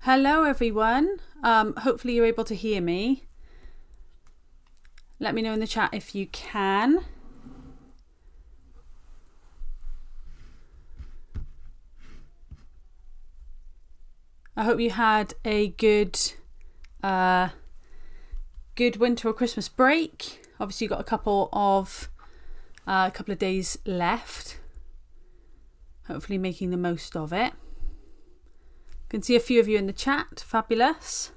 Hello everyone. Hopefully you're able to hear me. Let me know in the chat if you can. I hope you had a good winter or Christmas break. Obviously you've got a couple of days left. Hopefully making the most of it. Can see a few of you in the chat. Fabulous.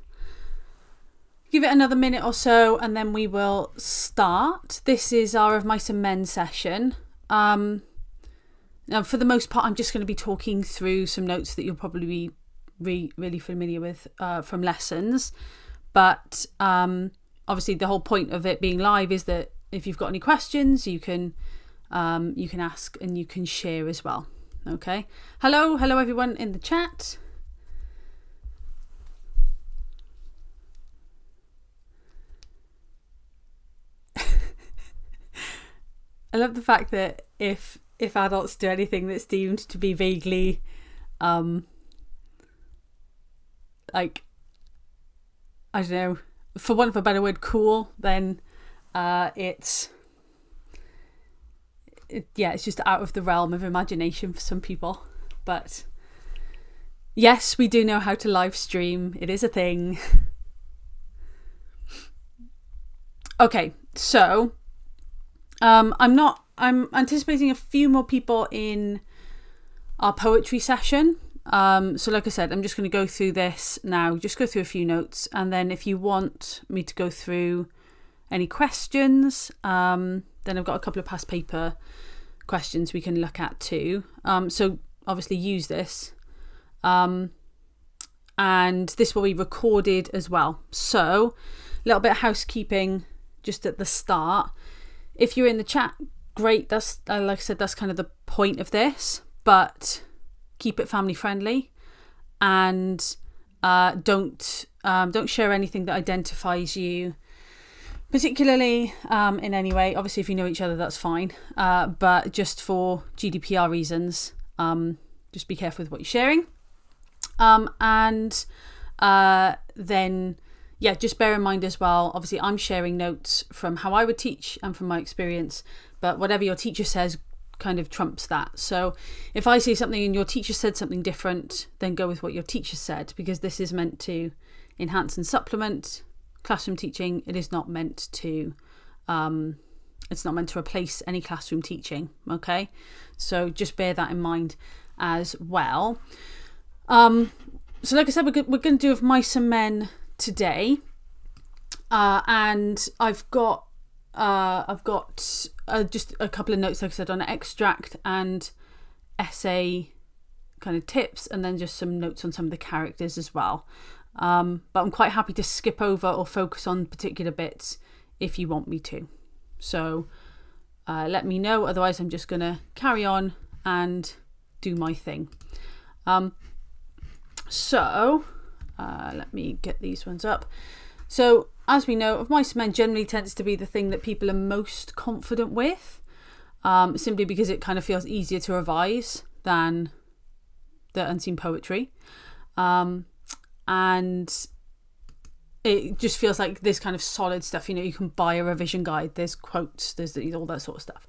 Give it another minute or so and then we will start. This is our Of Mice and Men session. Now for the most part I'm just going to be talking through some notes that you'll probably be really familiar with from lessons. But obviously the whole point of it being live is that if you've got any questions you can ask and you can share as well. Okay. Hello everyone in the chat. I love the fact that if adults do anything that's deemed to be vaguely like, I don't know, for want of a better word, cool, then it's just out of the realm of imagination for some people. But yes, we do know how to live stream. It is a thing. Okay, so I'm anticipating a few more people in our poetry session. So like I said, I'm just going to go through this now, just go through a few notes. And then if you want me to go through any questions, then I've got a couple of past paper questions we can look at too. So obviously use this. And this will be recorded as well. So a little bit of housekeeping just at the start. If you're in the chat, great. That's like I said, that's kind of the point of this. But keep it family friendly, and don't share anything that identifies you particularly in any way. Obviously, if you know each other, that's fine. But just for GDPR reasons, just be careful with what you're sharing. Then. Yeah, just bear in mind as well, obviously I'm sharing notes from how I would teach and from my experience, but whatever your teacher says kind of trumps that. So if I say something and your teacher said something different, then go with what your teacher said, because this is meant to enhance and supplement classroom teaching. It is not meant to replace any classroom teaching. Okay, so just bear that in mind as well. So like I said, we're going to do Of Mice and Men today, and I've got just a couple of notes, like I said, on extract and essay kind of tips, and then just some notes on some of the characters as well. But I'm quite happy to skip over or focus on particular bits if you want me to. So let me know, otherwise I'm just going to carry on and do my thing. Let me get these ones up. So, as we know, Of Mice and Men generally tends to be the thing that people are most confident with, simply because it kind of feels easier to revise than the unseen poetry. And it just feels like this kind of solid stuff. You know, you can buy a revision guide, there's quotes, there's all that sort of stuff.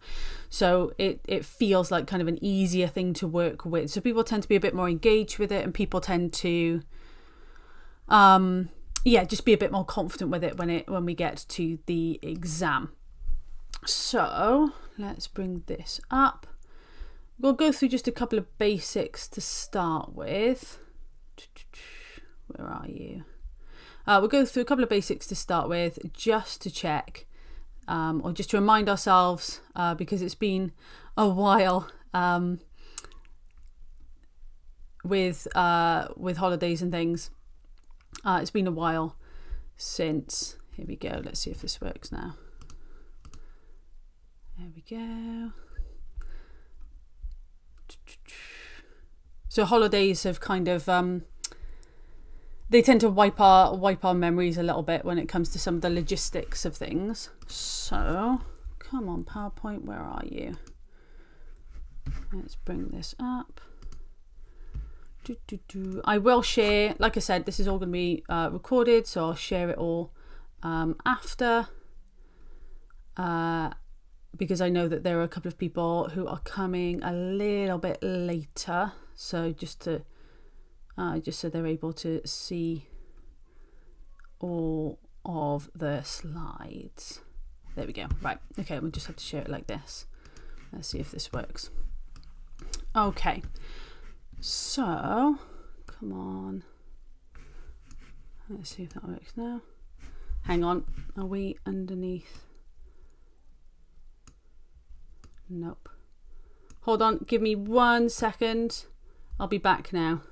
So it feels like kind of an easier thing to work with. So people tend to be a bit more engaged with it, and people tend to just be a bit more confident with it when we get to the exam. So let's bring this up. We'll go through just a couple of basics to start with. Where are you? We'll go through a couple of basics to start with, just to check, or just to remind ourselves, because it's been a while with holidays and things. It's been a while since. Here we go. Let's see if this works now. There we go. So holidays have kind of they tend to wipe our memories a little bit when it comes to some of the logistics of things. So come on, PowerPoint, where are you? Let's bring this up. I will share, like I said, this is all going to be recorded, so I'll share it all after, because I know that there are a couple of people who are coming a little bit later, so just so they're able to see all of the slides. There we go. Right, okay, we'll just have to share it like this. Let's see if this works. Okay, so come on, let's see if that works now. Hang on, are we underneath? Nope. Hold on, give me 1 second. I'll be back now.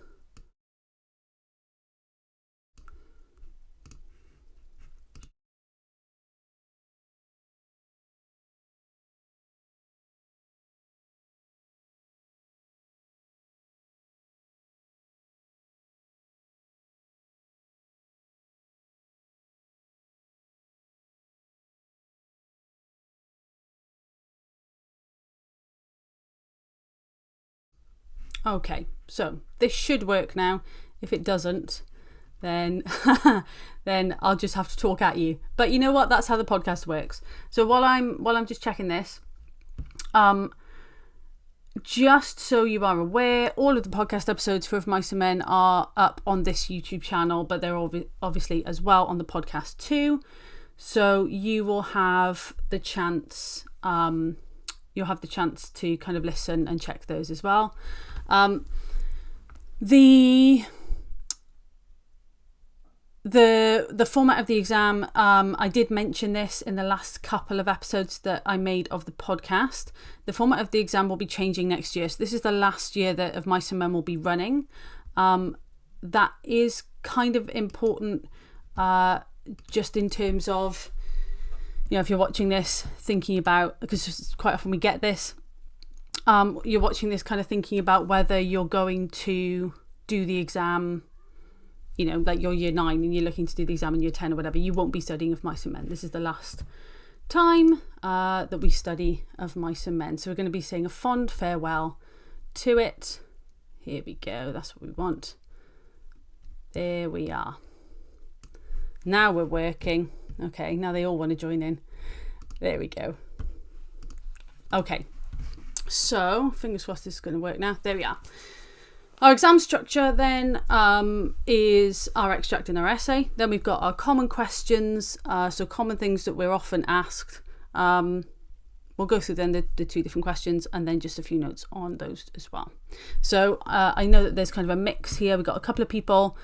Okay, so this should work now. If it doesn't, then then I'll just have to talk at you. But you know what? That's how the podcast works. So while I'm just checking this, just so you are aware, all of the podcast episodes for Of Mice and Men are up on this YouTube channel, but they're obviously as well on the podcast too. So you will have the chance. You'll have the chance to kind of listen and check those as well. The format of the exam, I did mention this in the last couple of episodes that I made of the podcast. The format of the exam will be changing next year. So this is the last year that Of Mice and Men will be running. That is kind of important, just in terms of, you know, if you're watching this thinking about, because quite often we get this, you're watching this kind of thinking about whether you're going to do the exam, you know, like you're year 9 and you're looking to do the exam in year 10 or whatever. You won't be studying Of Mice and Men. This is the last time that we study Of Mice and Men. So we're going to be saying a fond farewell to it. Here we go. That's what we want. There we are. Now we're working. Okay, now they all want to join in. There we go. Okay. So, fingers crossed this is going to work now. There we are. Our exam structure then is our extract and our essay. Then we've got our common questions, so common things that we're often asked. We'll go through then the 2 different questions and then just a few notes on those as well. So I know that there's kind of a mix here. We've got a couple of people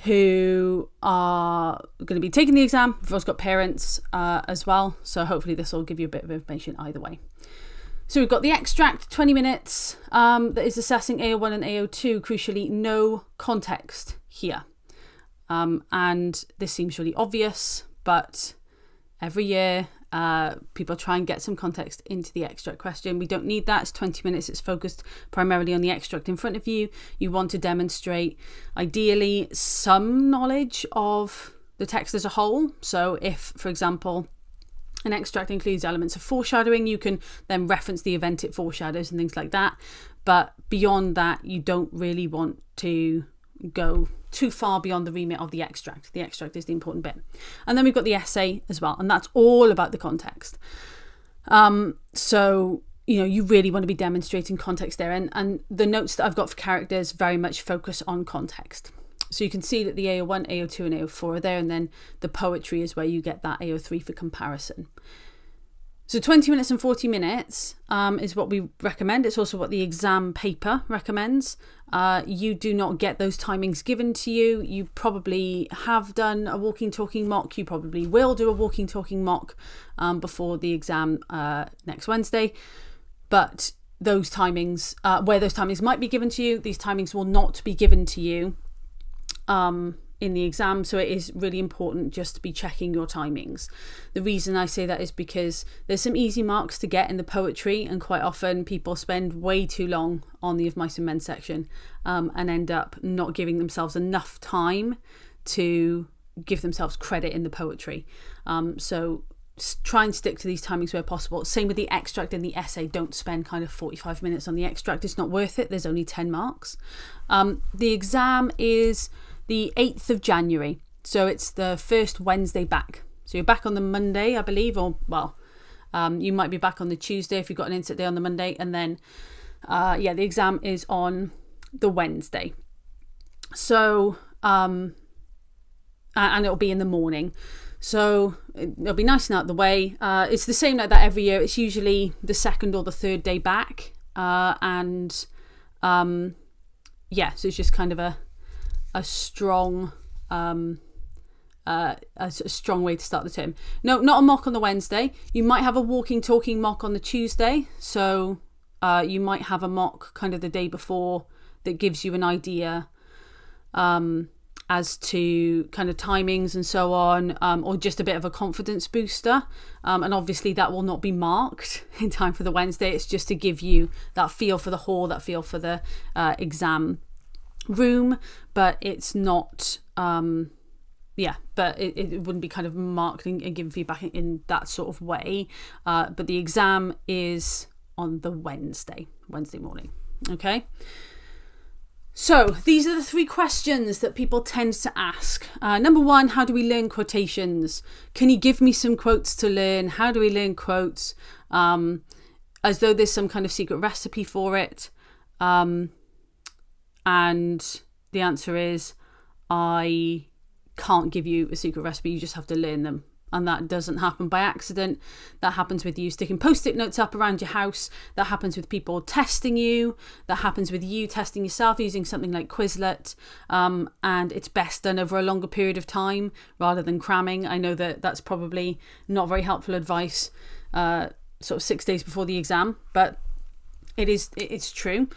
who are going to be taking the exam. We've also got parents as well. So hopefully this will give you a bit of information either way. So we've got the extract, 20 minutes, that is assessing AO1 and AO2, crucially, no context here. And this seems really obvious, but every year people try and get some context into the extract question. We don't need that. It's 20 minutes. It's focused primarily on the extract in front of you. You want to demonstrate, ideally, some knowledge of the text as a whole. So if, for example, an extract includes elements of foreshadowing, you can then reference the event it foreshadows and things like that. But beyond that, you don't really want to go too far beyond the remit of the extract. The extract is the important bit. And then we've got the essay as well, and that's all about the context. So, you know, you really want to be demonstrating context there. And the notes that I've got for characters very much focus on context. So you can see that the AO1, AO2 and AO4 are there, and then the poetry is where you get that AO3 for comparison. So 20 minutes and 40 minutes is what we recommend. It's also what the exam paper recommends. You do not get those timings given to you. You probably have done a walking talking mock. You probably will do a walking talking mock before the exam next Wednesday. But those timings, where those timings might be given to you, these timings will not be given to you in the exam. So it is really important just to be checking your timings. The reason I say that is because there's some easy marks to get in the poetry, and quite often people spend way too long on the Of Mice and Men section and end up not giving themselves enough time to give themselves credit in the poetry. So try and stick to these timings where possible. Same with the extract and the essay. Don't spend kind of 45 minutes on the extract. It's not worth it. There's only 10 marks. The exam is the 8th of January. So it's the first Wednesday back. So you're back on the Monday, I believe, or you might be back on the Tuesday if you've got an inset day on the Monday. And then, the exam is on the Wednesday. So, and it'll be in the morning. So it'll be nice and out of the way. It's the same like that every year. It's usually the second or the third day back. So it's just kind of a strong strong way to start the term. No, not a mock on the Wednesday. You might have a walking talking mock on the Tuesday. So you might have a mock kind of the day before that gives you an idea as to kind of timings and so on, or just a bit of a confidence booster. And obviously that will not be marked in time for the Wednesday. It's just to give you that feel for the hall, that feel for the exam room, but it's not but it wouldn't be kind of marked and giving feedback in that sort of way. But the exam is on the Wednesday morning. Okay. So these are the 3 questions that people tend to ask. Number 1, how do we learn quotations? Can you give me some quotes to learn? How do we learn quotes? As though there's some kind of secret recipe for it. And the answer is, I can't give you a secret recipe. You just have to learn them. And that doesn't happen by accident. That happens with you sticking post-it notes up around your house. That happens with people testing you. That happens with you testing yourself using something like Quizlet. And it's best done over a longer period of time rather than cramming. I know that that's probably not very helpful advice sort of 6 days before the exam, but it's true.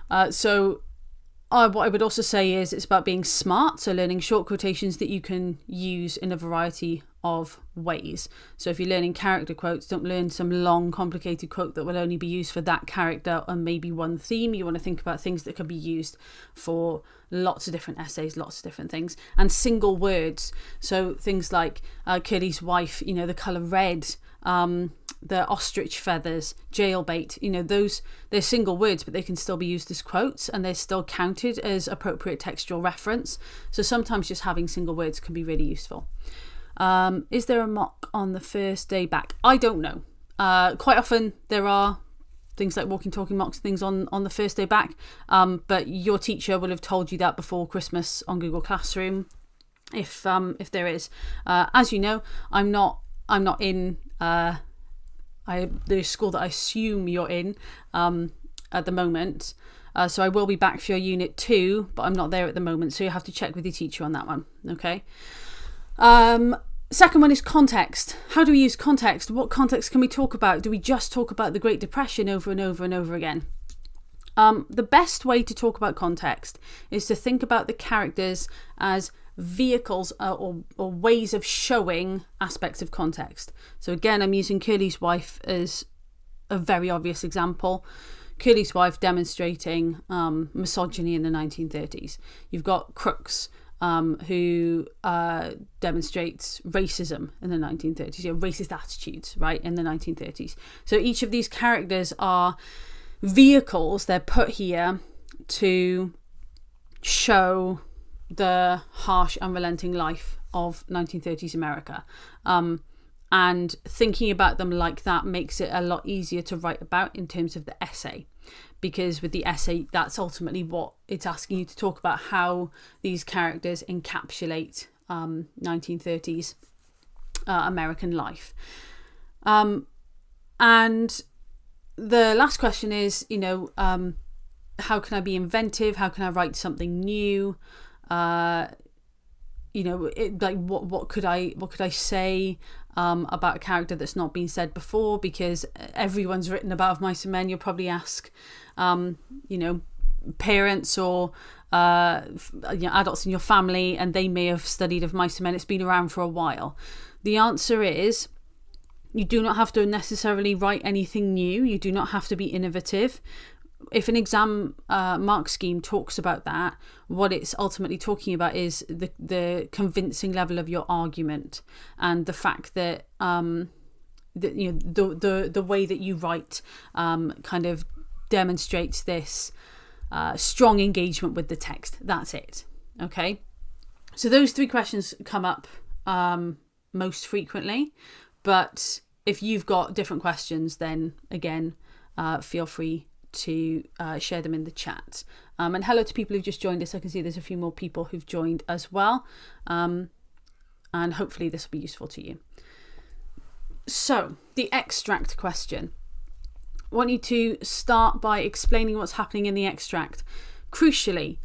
What I would also say is it's about being smart, so learning short quotations that you can use in a variety of ways. So if you're learning character quotes, don't learn some long, complicated quote that will only be used for that character and maybe one theme. You want to think about things that can be used for lots of different essays, lots of different things, and single words. So things like Curly's wife, the colour red, the ostrich feathers, jailbait, they're single words, but they can still be used as quotes and they're still counted as appropriate textual reference. So sometimes just having single words can be really useful. Is there a mock on the first day back? I don't know. Quite often there are things like walking, talking mocks, things on the first day back. But your teacher will have told you that before Christmas on Google Classroom, if there is. As you know, I'm not in the school that I assume you're in at the moment. So I will be back for your Unit 2, but I'm not there at the moment. So you have to check with your teacher on that one. Okay. Second one is context. How do we use context? What context can we talk about? Do we just talk about the Great Depression over and over and over again? The best way to talk about context is to think about the characters as vehicles or ways of showing aspects of context. So again, I'm using Curly's wife as a very obvious example. Curly's wife demonstrating misogyny in the 1930s. You've got Crooks, who demonstrates racism in the 1930s, racist attitudes, right, in the 1930s. So each of these characters are vehicles. They're put here to show the harsh, unrelenting life of 1930s America. And thinking about them like that makes it a lot easier to write about in terms of the essay. Because with the essay, that's ultimately what it's asking you to talk about, how these characters encapsulate 1930s American life. And the last question is, how can I be inventive? How can I write something new? What could I say about a character that's not been said before? Because everyone's written about Mice and Men. You'll probably ask, parents or adults in your family, and they may have studied of Mice and Men. It's been around for a while. The answer is, you do not have to necessarily write anything new. You do not have to be innovative. If an exam mark scheme talks about that, what it's ultimately talking about is the convincing level of your argument, and the fact that the way that you write kind of demonstrates this strong engagement with the text. That's it. Okay. So those 3 questions come up most frequently, but if you've got different questions, then again, feel free to share them in the chat. And hello to people who've just joined us. I can see there's a few more people who've joined as well. And hopefully this will be useful to you. So the extract question. I want you to start by explaining what's happening in the extract. Crucially,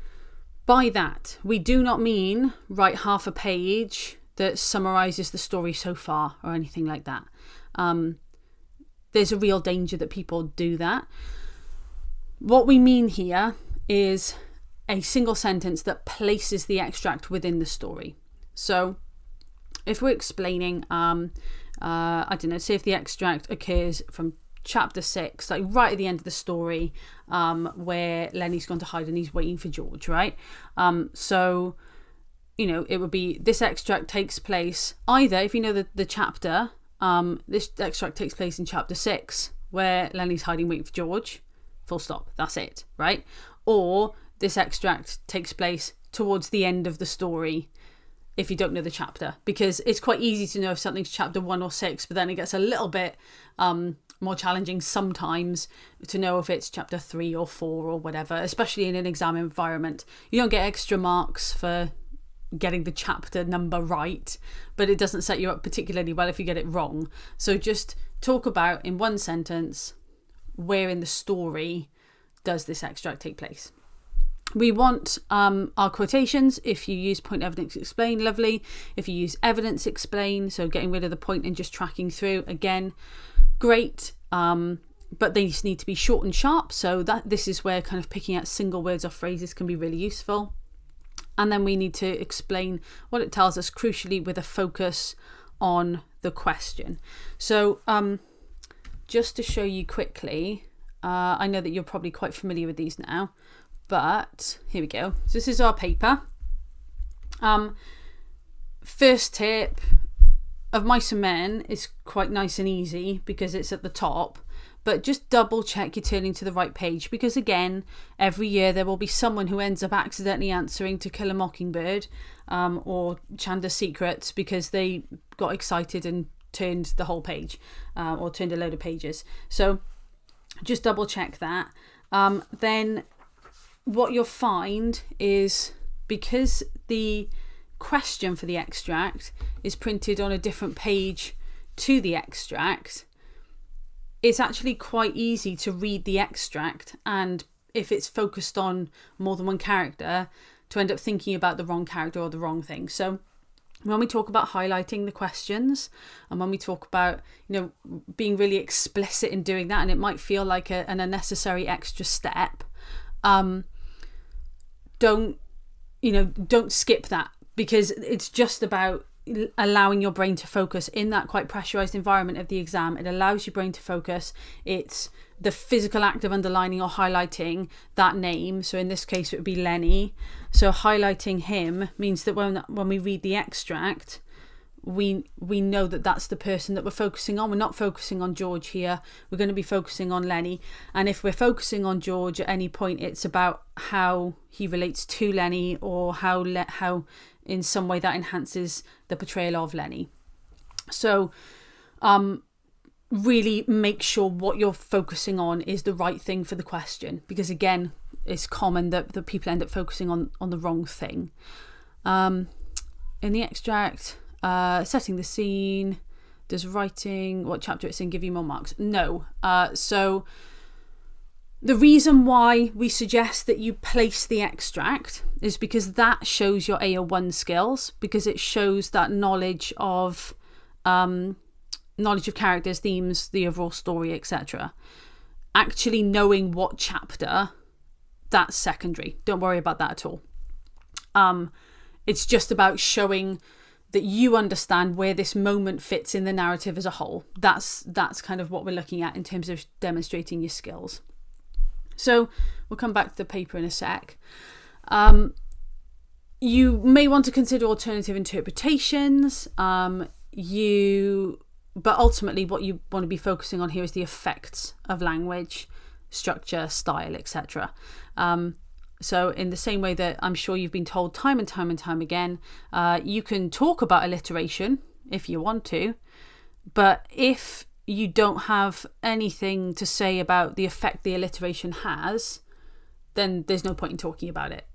by that, we do not mean write half a page that summarises the story so far or anything like that. There's a real danger that people do that. What we mean here is a single sentence that places the extract within the story. So if we're explaining, I don't know, say if the extract occurs from chapter 6, like right at the end of the story, where Lenny's gone to hide and he's waiting for George, right? So, it would be, this extract takes place either, if you know the chapter, this extract takes place in chapter 6, where Lenny's hiding waiting for George, full stop, that's it, right? Or this extract takes place towards the end of the story, if you don't know the chapter, because it's quite easy to know if something's chapter 1 or 6, but then it gets a little bit more challenging sometimes to know if it's chapter 3 or 4 or whatever, especially in an exam environment. You don't get extra marks for getting the chapter number right, but it doesn't set you up particularly well if you get it wrong. So just talk about in one sentence where in the story does this extract take place. We want our quotations. If you use point, evidence, explain, lovely. If you use evidence, explain, so getting rid of the point and just tracking through, again, great. But they just need to be short and sharp. So this is where kind of picking out single words or phrases can be really useful. And then we need to explain what it tells us, crucially with a focus on the question. So just to show you quickly, I know that you're probably quite familiar with these now, but here we go. So this is our paper. First tip of Mice and Men is quite nice and easy because it's at the top, but just double check you're turning to the right page, because again, every year there will be someone who ends up accidentally answering To Kill a Mockingbird or Chandler's Secrets because they got excited and turned the whole page or turned a load of pages. So just double check that. Then what you'll find is, because the question for the extract is printed on a different page to the extract, it's actually quite easy to read the extract, and if it's focused on more than one character, to end up thinking about the wrong character or the wrong thing. So when we talk about highlighting the questions, and when we talk about being really explicit in doing that, and it might feel like an unnecessary extra step, don't skip that, because it's just about allowing your brain to focus in that quite pressurized environment of the exam. It allows your brain to focus. It's the physical act of underlining or highlighting that name. So in this case it would be Lenny. So highlighting him means that when we read the extract, we know that that's the person that we're focusing on. We're not focusing on George here. We're going to be focusing on Lenny. And if we're focusing on George at any point, it's about how he relates to Lenny, or how in some way that enhances the portrayal of Lenny. So really make sure what you're focusing on is the right thing for the question, because again, it's common that people end up focusing on the wrong thing. In the extract, setting the scene, does writing, what chapter it's in, give you more marks? No. So the reason why we suggest that you place the extract is because that shows your AO1 skills, because it shows that knowledge of characters, themes, the overall story, etc. Actually knowing what chapter, that's secondary. Don't worry about that at all. It's just about showing that you understand where this moment fits in the narrative as a whole. That's kind of what we're looking at in terms of demonstrating your skills. So we'll come back to the paper in a sec. You may want to consider alternative interpretations. You but ultimately what you want to be focusing on here is the effects of language, structure, style, etc. So in the same way that I'm sure you've been told time and time and time again, you can talk about alliteration if you want to, but if you don't have anything to say about the effect the alliteration has, then there's no point in talking about it.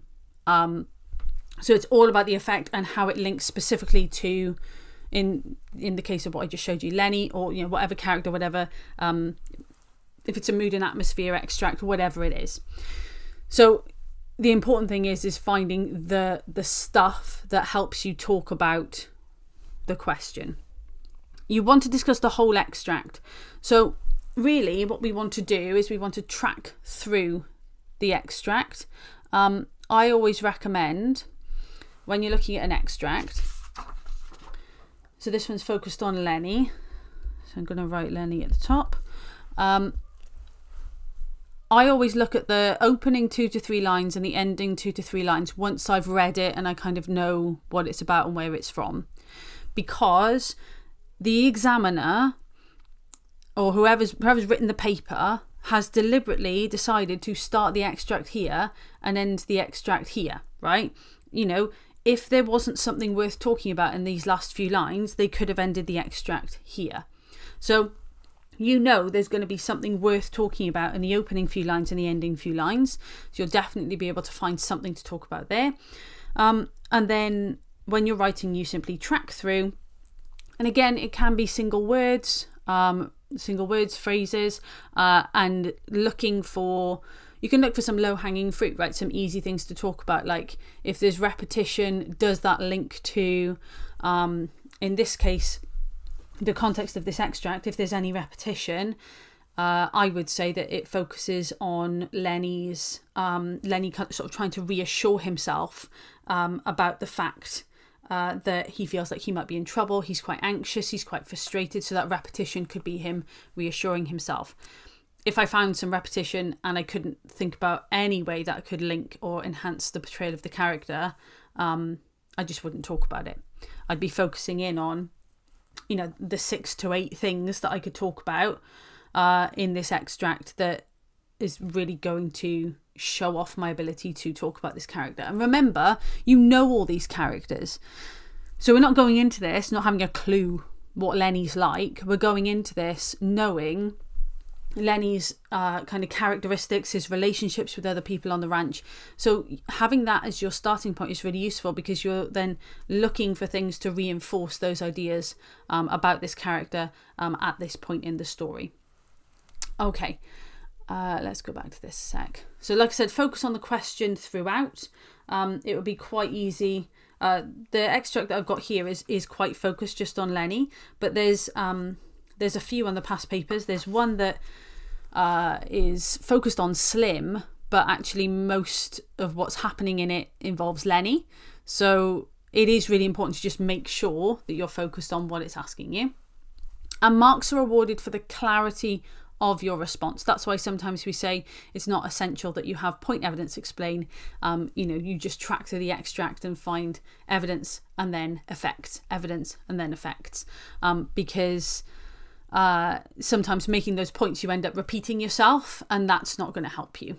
So it's all about the effect and how it links specifically to, in the case of what I just showed you, Lenny, or whatever character, whatever, if it's a mood and atmosphere extract, whatever it is. So the important thing is finding the stuff that helps you talk about the question. You want to discuss the whole extract. So really what we want to do is we want to track through the extract. I always recommend, when you're looking at an extract, so this one's focused on Lenny, so I'm going to write Lenny at the top. I always look at the opening 2 to 3 lines and the ending 2 to 3 lines once I've read it and I kind of know what it's about and where it's from. Because the examiner, or whoever's written the paper, has deliberately decided to start the extract here and end the extract here, right? If there wasn't something worth talking about in these last few lines, they could have ended the extract here. So there's going to be something worth talking about in the opening few lines and the ending few lines. So you'll definitely be able to find something to talk about there. And then when you're writing, you simply track through. And again, it can be single words, phrases, and you can look for some low-hanging fruit, right? Some easy things to talk about. Like if there's repetition, does that link to, in this case, the context of this extract? If there's any repetition, I would say that it focuses on Lenny sort of trying to reassure himself about the fact that he feels like he might be in trouble. He's quite anxious, he's quite frustrated, so that repetition could be him reassuring himself. If I found some repetition and I couldn't think about any way that could link or enhance the portrayal of the character, I just wouldn't talk about it. I'd be focusing in on the 6 to 8 things that I could talk about in this extract that is really going to show off my ability to talk about this character. And remember, all these characters. So we're not going into this not having a clue what Lenny's like. We're going into this knowing Lenny's kind of characteristics, his relationships with other people on the ranch. So having that as your starting point is really useful, because you're then looking for things to reinforce those ideas about this character at this point in the story. Okay, let's go back to this sec. So like I said, focus on the question throughout. It would be quite easy. The extract that I've got here is quite focused just on Lenny, but there's a few on the past papers. There's one that is focused on Slim, but actually most of what's happening in it involves Lenny. So it is really important to just make sure that you're focused on what it's asking you. And marks are awarded for the clarity of your response. That's why sometimes we say it's not essential that you have point evidence explain. You just track through the extract and find evidence and then effects, evidence and then effects, because sometimes making those points you end up repeating yourself, and that's not going to help you.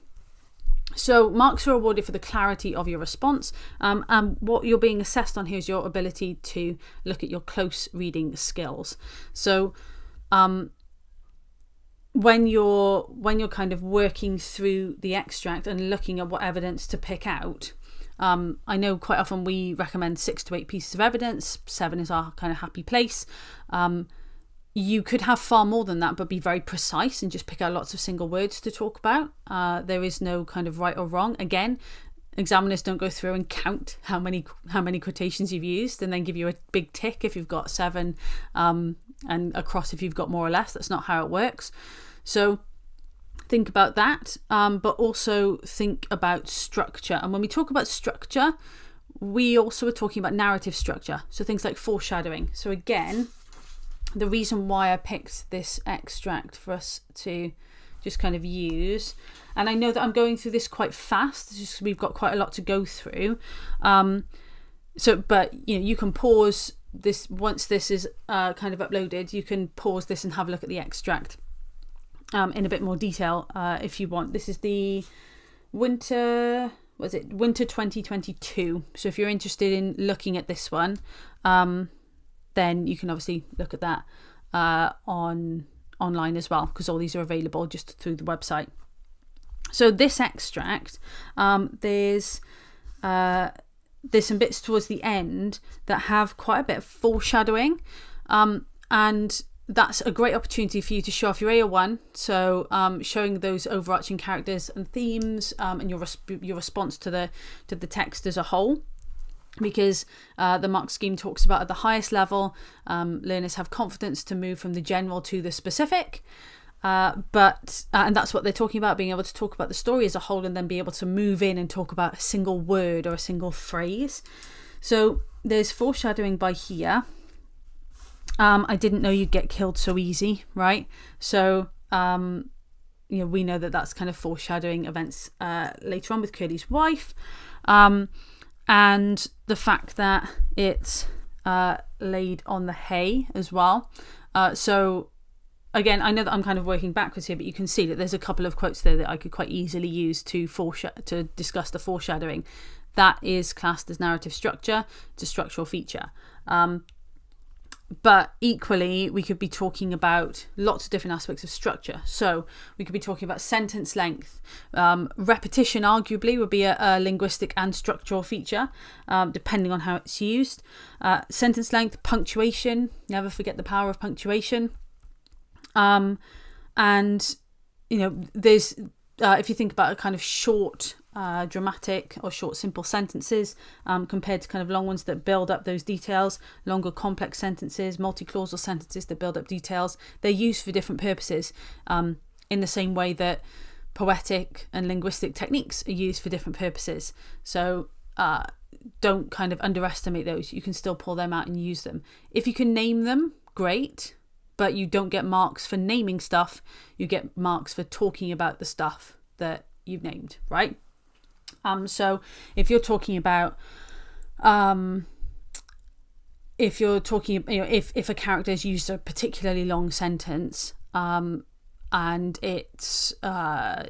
So marks are awarded for the clarity of your response, and what you're being assessed on here is your ability to look at your close reading skills. So when you're kind of working through the extract and looking at what evidence to pick out, I know quite often we recommend 6 to 8 pieces of evidence. 7 is our kind of happy place. You could have far more than that, but be very precise and just pick out lots of single words to talk about. There is no kind of right or wrong. Again, examiners don't go through and count how many quotations you've used and then give you a big tick if you've got 7 and a cross if you've got more or less. That's not how it works. So think about that, but also think about structure. And when we talk about structure, we also are talking about narrative structure. So things like foreshadowing. So again, the reason why I picked this extract for us to just kind of use, and I know that I'm going through this quite fast, just we've got quite a lot to go through. But you can pause once this is kind of uploaded, you can pause this and have a look at the extract in a bit more detail if you want. This is the winter 2022. So if you're interested in looking at this one, then you can obviously look at that online as well, because all these are available just through the website. So this extract, there's some bits towards the end that have quite a bit of foreshadowing, and that's a great opportunity for you to show off your AO1. So showing those overarching characters and themes, and your response to the text as a whole. Because the mark scheme talks about at the highest level, learners have confidence to move from the general to the specific. And that's what they're talking about, being able to talk about the story as a whole and then be able to move in and talk about a single word or a single phrase. So there's foreshadowing by here. I didn't know you'd get killed so easy, right? So we know that that's kind of foreshadowing events later on with Curly's wife, and the fact that it's laid on the hay as well. So again, I know that I'm kind of working backwards here, but you can see that there's a couple of quotes there that I could quite easily use to discuss the foreshadowing. That is classed as narrative structure. It's a structural feature. But equally, we could be talking about lots of different aspects of structure. So we could be talking about sentence length. Repetition arguably would be a linguistic and structural feature, depending on how it's used. Sentence length, punctuation. Never forget the power of punctuation. And there's if you think about a kind of short dramatic or short simple sentences compared to kind of long ones that build up those details, longer complex sentences, multi-clausal sentences that build up details, they're used for different purposes, in the same way that poetic and linguistic techniques are used for different purposes. So don't kind of underestimate those. You can still pull them out and use them. If you can name them, great, but you don't get marks for naming stuff. You get marks for talking about the stuff that you've named, right? So if you're talking about, if a character has used a particularly long sentence, and it's a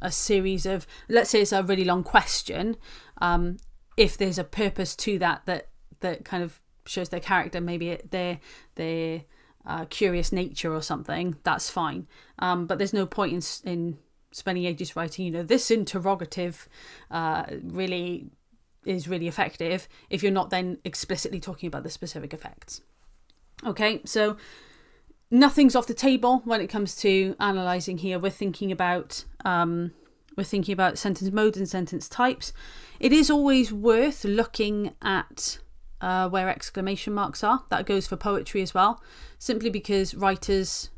series of, let's say it's a really long question, if there's a purpose to that kind of shows their character, maybe their curious nature or something, that's fine. But there's no point in spending ages writing, this interrogative really is really effective if you're not then explicitly talking about the specific effects. Okay, so nothing's off the table when it comes to analysing here. We're thinking about sentence modes and sentence types. It is always worth looking at where exclamation marks are. That goes for poetry as well, simply because writers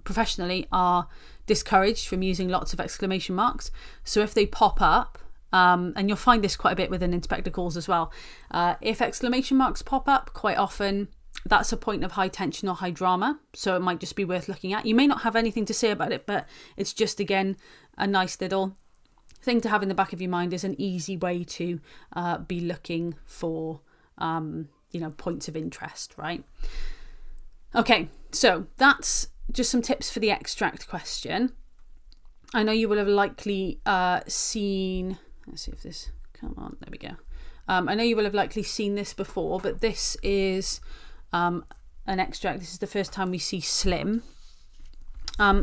professionally are discouraged from using lots of exclamation marks. So if they pop up, and you'll find this quite a bit within inspector calls as well, if exclamation marks pop up, quite often that's a point of high tension or high drama, so it might just be worth looking at. You may not have anything to say about it, but it's just, again, a nice little thing to have in the back of your mind as an easy way to be looking for points of interest, right? Okay, so that's just some tips for the extract question. I know you will have likely seen, let's see if this, come on, there we go. I know you will have likely seen this before, but this is an extract. This is the first time we see Slim.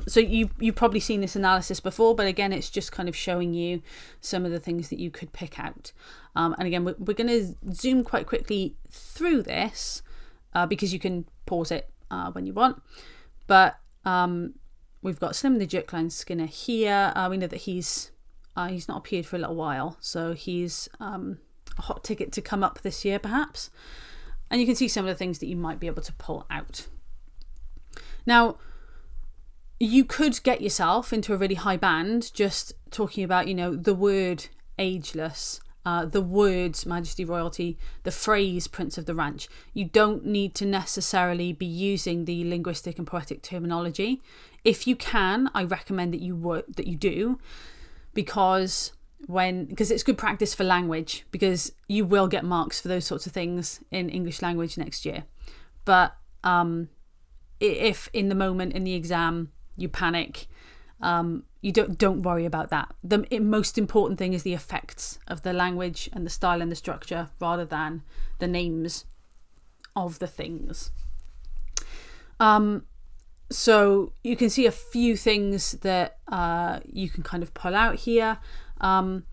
So you've probably seen this analysis before, but again, it's just kind of showing you some of the things that you could pick out. And again, we're going to zoom quite quickly through this because you can pause it when you want. But we've got Slim the Jerkline Skinner here. We know that he's not appeared for a little while, so he's a hot ticket to come up this year, perhaps. And you can see some of the things that you might be able to pull out. Now, you could get yourself into a really high band just talking about, the word ageless, the words majesty, royalty, the phrase prince of the ranch. You don't need to necessarily be using the linguistic and poetic terminology. If you can, I recommend that you do, because because it's good practice for language, because you will get marks for those sorts of things in English language next year. But if in the moment in the exam you panic, you don't worry about that. The most important thing is the effects of the language and the style and the structure, rather than the names of the things. So you can see a few things that you can kind of pull out here, and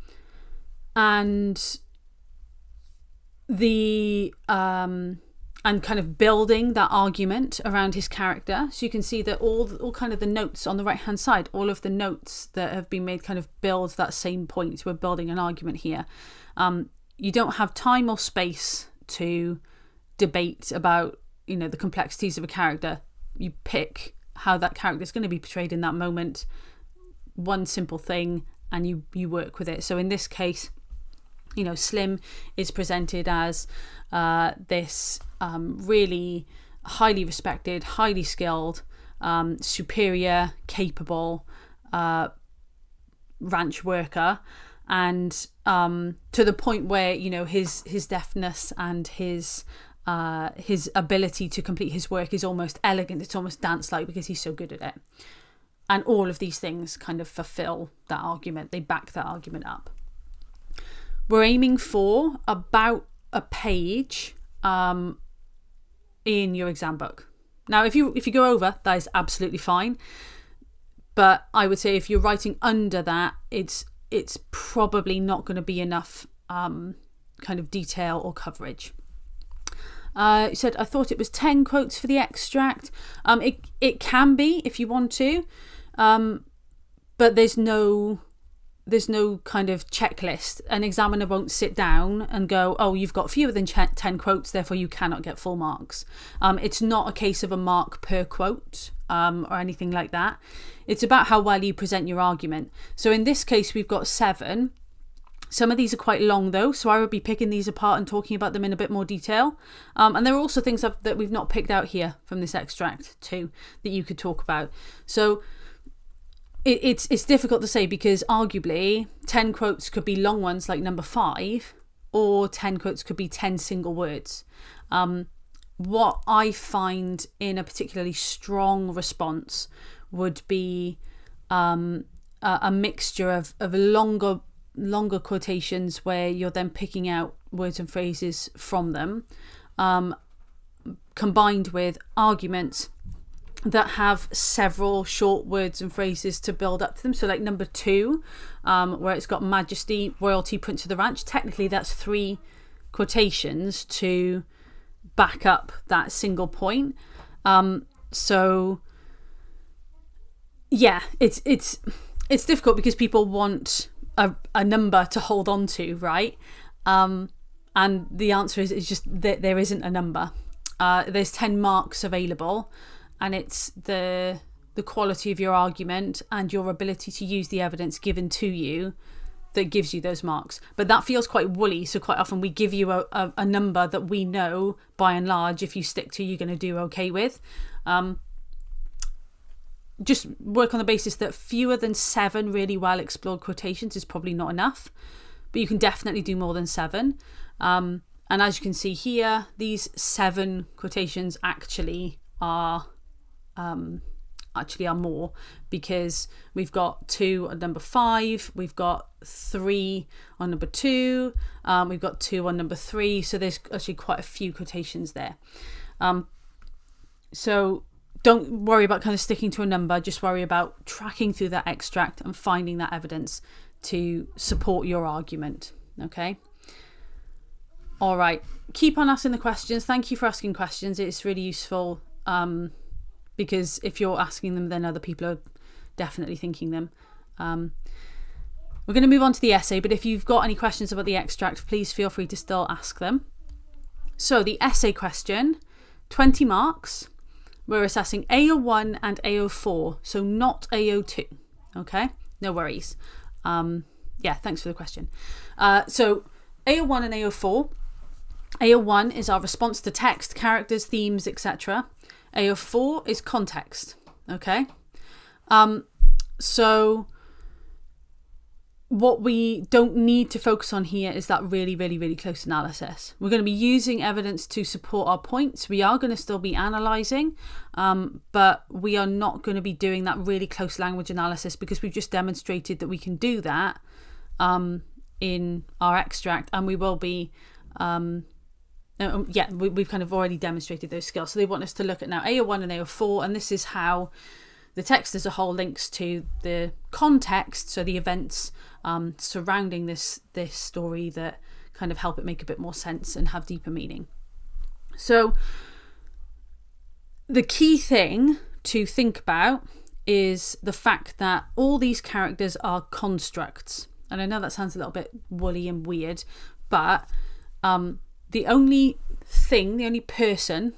the and kind of building that argument around his character. So you can see that all kind of the notes on the right hand side, all of the notes that have been made kind of build that same point. We're building an argument here. You don't have time or space to debate about, the complexities of a character. You pick how that character is going to be portrayed in that moment, one simple thing, and you work with it. So in this case, Slim is presented as this really highly respected, highly skilled, superior, capable ranch worker, and to the point where his deafness and his ability to complete his work is almost elegant. It's almost dance-like because he's so good at it. And all of these things kind of fulfill that argument. They back that argument up. We're aiming for about a page in your exam book. Now, if you go over, that is absolutely fine. But I would say if you're writing under that, it's probably not going to be enough kind of detail or coverage. You said, I thought it was 10 quotes for the extract. It can be if you want to, but there's no kind of checklist. An examiner won't sit down and go, oh, you've got fewer than 10 quotes, therefore you cannot get full marks. It's not a case of a mark per quote or anything like that. It's about how well you present your argument. So in this case, we've got 7. Some of these are quite long though, so I would be picking these apart and talking about them in a bit more detail. And there are also things that we've not picked out here from this extract too that you could talk about. So it's difficult to say, because arguably 10 quotes could be long ones like number 5, or 10 quotes could be 10 single words. What I find in a particularly strong response would be a mixture of longer quotations where you're then picking out words and phrases from them, combined with arguments that have several short words and phrases to build up to them. So like number 2, where it's got majesty, royalty, prince of the ranch, technically that's 3 quotations to back up that single point. So yeah, it's difficult because people want a number to hold on to, right? And the answer is just that there isn't a number. There's 10 marks available, and it's the quality of your argument and your ability to use the evidence given to you that gives you those marks. But that feels quite woolly, so quite often we give you a number that we know by and large, if you stick to, you're going to do okay with. Just work on the basis that fewer than 7 really well explored quotations is probably not enough, but you can definitely do more than 7. And as you can see here, these 7 quotations actually are more, because we've got 2 on number 5, we've got 3 on number 2, we've got 2 on number 3, so there's actually quite a few quotations there. So don't worry about kind of sticking to a number, just worry about tracking through that extract and finding that evidence to support your argument. Okay? All right. Keep on asking the questions. Thank you for asking questions. It's really useful, because if you're asking them, then other people are definitely thinking them. We're going to move on to the essay, but if you've got any questions about the extract, please feel free to still ask them. So the essay question, 20 marks. We're assessing AO1 and AO4, so not AO2. Okay, no worries. Yeah, thanks for the question. So AO1 and AO4. AO1 is our response to text, characters, themes, etc. AO4 is context. Okay, so what we don't need to focus on here is that really, really, really close analysis. We're going to be using evidence to support our points. We are going to still be analysing, but we are not going to be doing that really close language analysis, because we've just demonstrated that we can do that in our extract, and we will be we've kind of already demonstrated those skills. So they want us to look at now AO1 and AO4, and this is how the text as a whole links to the context, so the events surrounding this story that kind of help it make a bit more sense and have deeper meaning. So the key thing to think about is the fact that all these characters are constructs. And I know that sounds a little bit woolly and weird, but the only person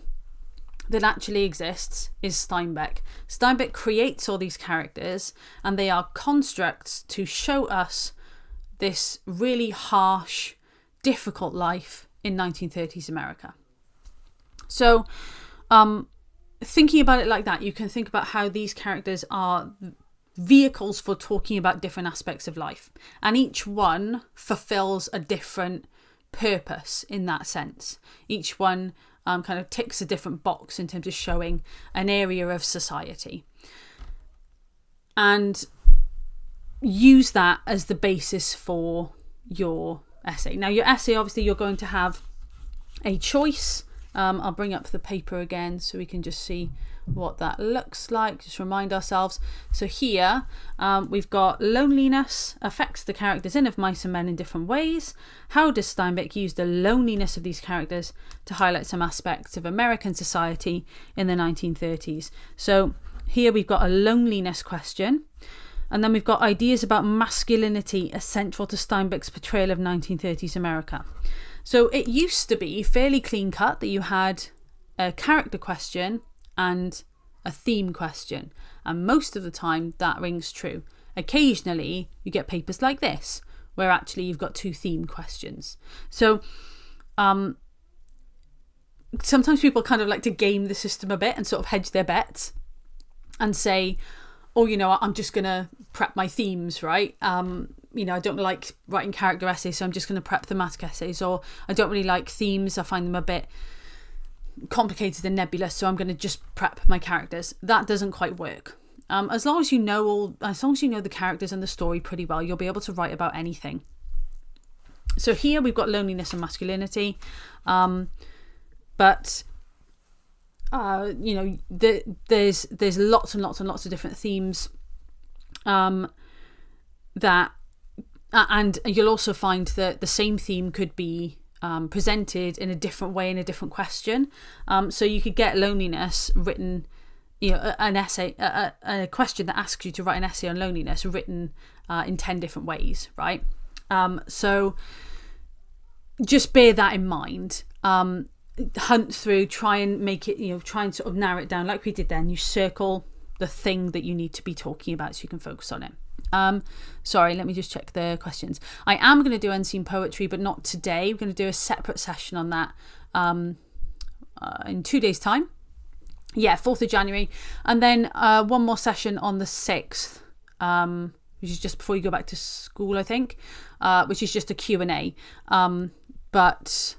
that actually exists is Steinbeck. Steinbeck creates all these characters, and they are constructs to show us this really harsh, difficult life in 1930s America. So thinking about it like that, you can think about how these characters are vehicles for talking about different aspects of life, and each one fulfills a different purpose in that sense. Each one kind of ticks a different box in terms of showing an area of society, and use that as the basis for your essay. Now your essay, obviously you're going to have a choice. I'll bring up the paper again so we can just see what that looks like, just remind ourselves. So here we've got loneliness affects the characters in Of Mice and Men in different ways. How does Steinbeck use the loneliness of these characters to highlight some aspects of American society in the 1930s? So here we've got a loneliness question, and then we've got ideas about masculinity as central to Steinbeck's portrayal of 1930s America. So it used to be fairly clean cut that you had a character question and a theme question, and most of the time that rings true. Occasionally you get papers like this where actually you've got two theme questions. So sometimes people kind of like to game the system a bit and sort of hedge their bets and say, oh, I'm just gonna prep my themes, right? I don't like writing character essays, so I'm just going to prep thematic essays. Or I don't really like themes, I find them a bit complicated and nebulous, so I'm going to just prep my characters. That doesn't quite work. As long as you know the characters and the story pretty well, you'll be able to write about anything. So here we've got loneliness and masculinity, but there's lots and lots and lots of different themes that. And you'll also find that the same theme could be presented in a different way in a different question. So you could get loneliness written, an essay, a question that asks you to write an essay on loneliness written in 10 different ways, right? So just bear that in mind. Hunt through, try and make it, try and sort of narrow it down like we did then. You circle the thing that you need to be talking about so you can focus on it. Sorry, let me just check the questions. I am going to do unseen poetry, but not today. We're going to do a separate session on that in 2 days' time. Yeah, 4th of January. And then one more session on the 6th, which is just before you go back to school, I think, which is just a Q&A. But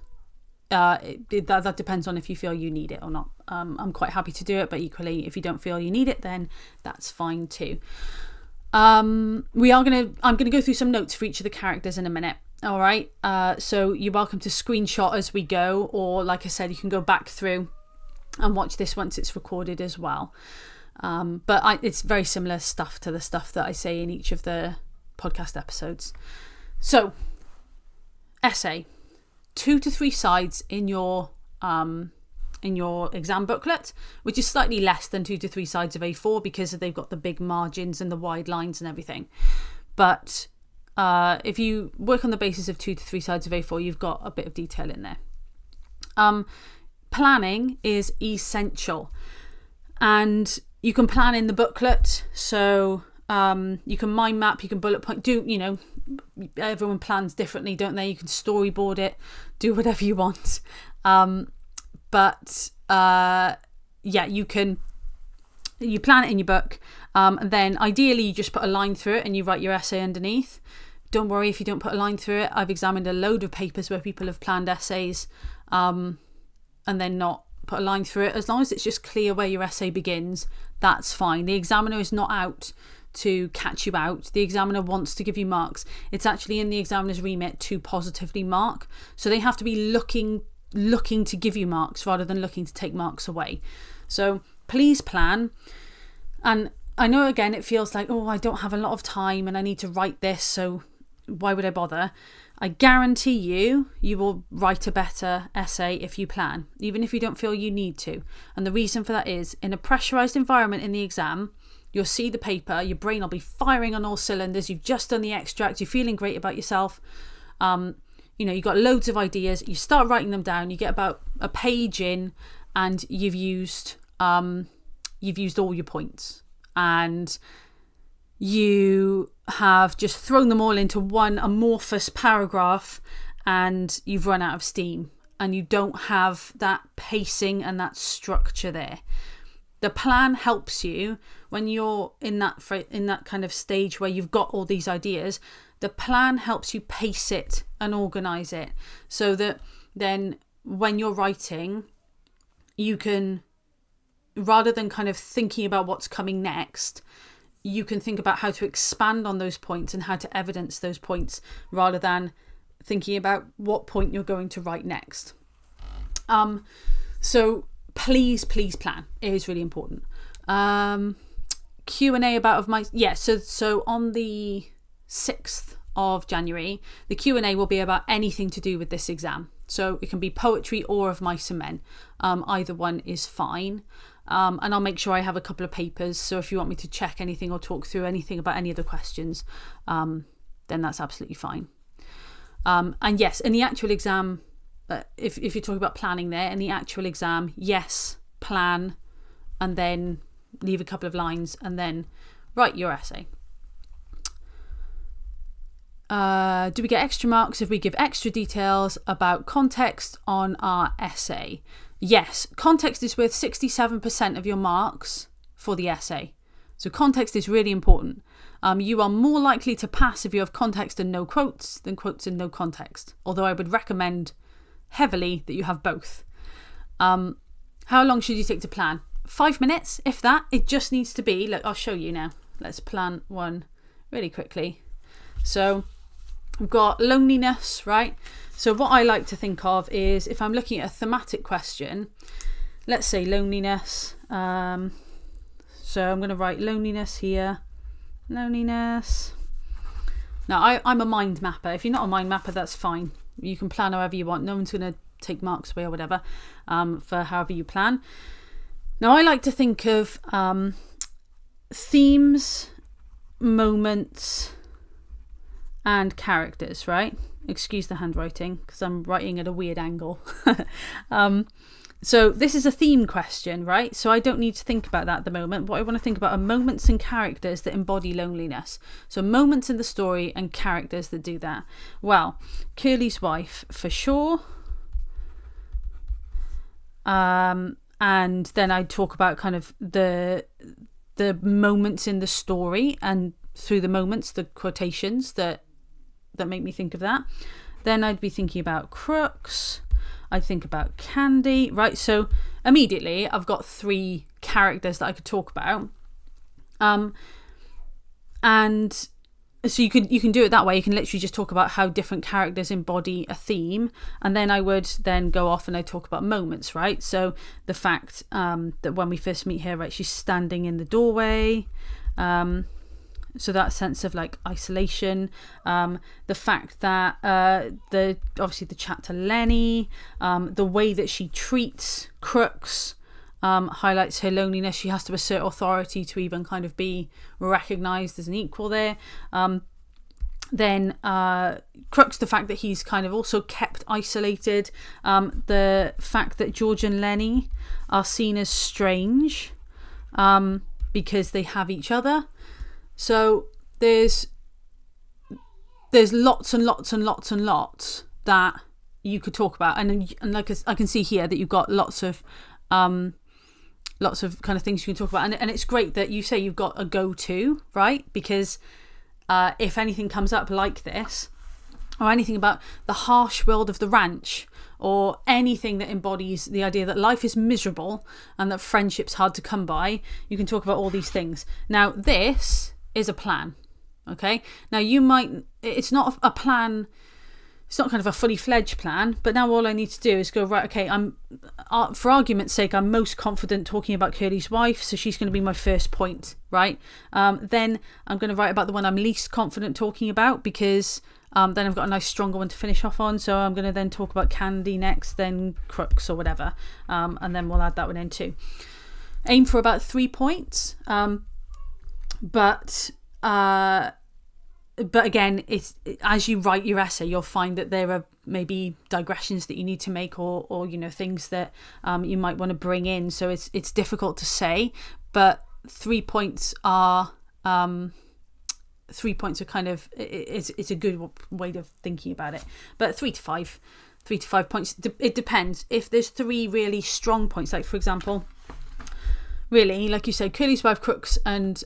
that depends on if you feel you need it or not. I'm quite happy to do it, but equally, if you don't feel you need it, then that's fine too. I'm going to go through some notes for each of the characters in a minute. All right. So you're welcome to screenshot as we go, or like I said, you can go back through and watch this once it's recorded as well. But it's very similar stuff to the stuff that I say in each of the podcast episodes. So essay, 2 to 3 sides in your exam booklet, which is slightly less than 2 to 3 sides of A4 because they've got the big margins and the wide lines and everything. But if you work on the basis of 2 to 3 sides of A4, you've got a bit of detail in there. Planning is essential, and you can plan in the booklet. So you can mind map, you can bullet point, everyone plans differently, don't they? You can storyboard it, do whatever you want. But you plan it in your book, and then ideally you just put a line through it and you write your essay underneath. don't worry if you don't put a line through it. I've examined a load of papers where people have planned essays and then not put a line through it. As long as it's just clear where your essay begins, that's fine. The examiner is not out to catch you out. The examiner wants to give you marks. It's actually in the examiner's remit to positively mark. So they have to be looking to give you marks rather than looking to take marks away. So please plan. And I know, again, it feels like, oh, I don't have a lot of time and I need to write this, so why would I bother? I guarantee you will write a better essay if you plan, even if you don't feel you need to. And the reason for that is, in a pressurised environment in the exam, you'll see the paper, your brain will be firing on all cylinders, you've just done the extract, you're feeling great about yourself, you've got loads of ideas, you start writing them down, you get about a page in and you've used all your points. And you have just thrown them all into one amorphous paragraph and you've run out of steam and you don't have that pacing and that structure there. The plan helps you when you're in that kind of stage where you've got all these ideas. The plan helps you pace it and organise it so that then when you're writing, you can, rather than kind of thinking about what's coming next, you can think about how to expand on those points and how to evidence those points rather than thinking about what point you're going to write next. So please plan. It is really important. Q&A so on the 6th of January, the Q&A will be about anything to do with this exam. So it can be poetry or of Mice and Men. Either one is fine. And I'll make sure I have a couple of papers. So if you want me to check anything or talk through anything about any of the questions, then that's absolutely fine. And yes, in the actual exam, if you're talking about planning there, in the actual exam, yes, plan and then leave a couple of lines and then write your essay. Do we get extra marks if we give extra details about context on our essay? Yes, context is worth 67% of your marks for the essay. So context is really important. You are more likely to pass if you have context and no quotes than quotes and no context. Although I would recommend heavily that you have both. How long should you take to plan? 5 minutes, if that. It just needs to be, look, I'll show you now. Let's plan one really quickly. So we've got loneliness, right? So what I like to think of is, if I'm looking at a thematic question, let's say loneliness. So I'm going to write loneliness here. Loneliness. Now, I'm a mind mapper. If you're not a mind mapper, that's fine. You can plan however you want. No one's going to take marks away or whatever for however you plan. Now, I like to think of themes, moments, and characters, right? Excuse the handwriting because I'm writing at a weird angle. So this is a theme question, right? So I don't need to think about that at the moment. What I want to think about are moments and characters that embody loneliness. So moments in the story and characters that do that. Well, Curly's wife for sure. And then I talk about kind of the moments in the story, and through the moments, the quotations that make me think of that. Then I'd be thinking about Crooks. I'd think about Candy, right? So immediately I've got 3 characters that I could talk about. And so you can do it that way. You can literally just talk about how different characters embody a theme. And then I would then go off and I talk about moments, right? So the fact that when we first meet her, right, she's standing in the doorway. So that sense of like isolation, the fact that obviously the chat to Lenny, the way that she treats Crooks highlights her loneliness. She has to assert authority to even kind of be recognised as an equal there. Then Crooks, the fact that he's kind of also kept isolated, the fact that George and Lenny are seen as strange because they have each other. So there's lots and lots and lots and lots that you could talk about, and like I can see here that you've got lots of kind of things you can talk about, and it's great that you say you've got a go-to, right? Because if anything comes up like this, or anything about the harsh world of the ranch, or anything that embodies the idea that life is miserable and that friendship's hard to come by, you can talk about all these things. Now, this is a plan, okay? Now, it's not a plan, it's not kind of a fully fledged plan, but now all I need to do is go, right, okay, for argument's sake, I'm most confident talking about Curly's wife, so she's going to be my first point, right? Then I'm going to write about the one I'm least confident talking about, because then I've got a nice stronger one to finish off on. So I'm going to then talk about Candy next, then Crooks or whatever, and then we'll add that one in too. Aim for about 3 points, but again, it's as you write your essay, you'll find that there are maybe digressions that you need to make, or things that you might want to bring in. So it's difficult to say, but 3 points are. 3 points are kind of, it's a good way of thinking about it, but 3 to 5 points, it depends. If there's 3 really strong points, like for example, really, like you said, Curly's wife, Crooks, and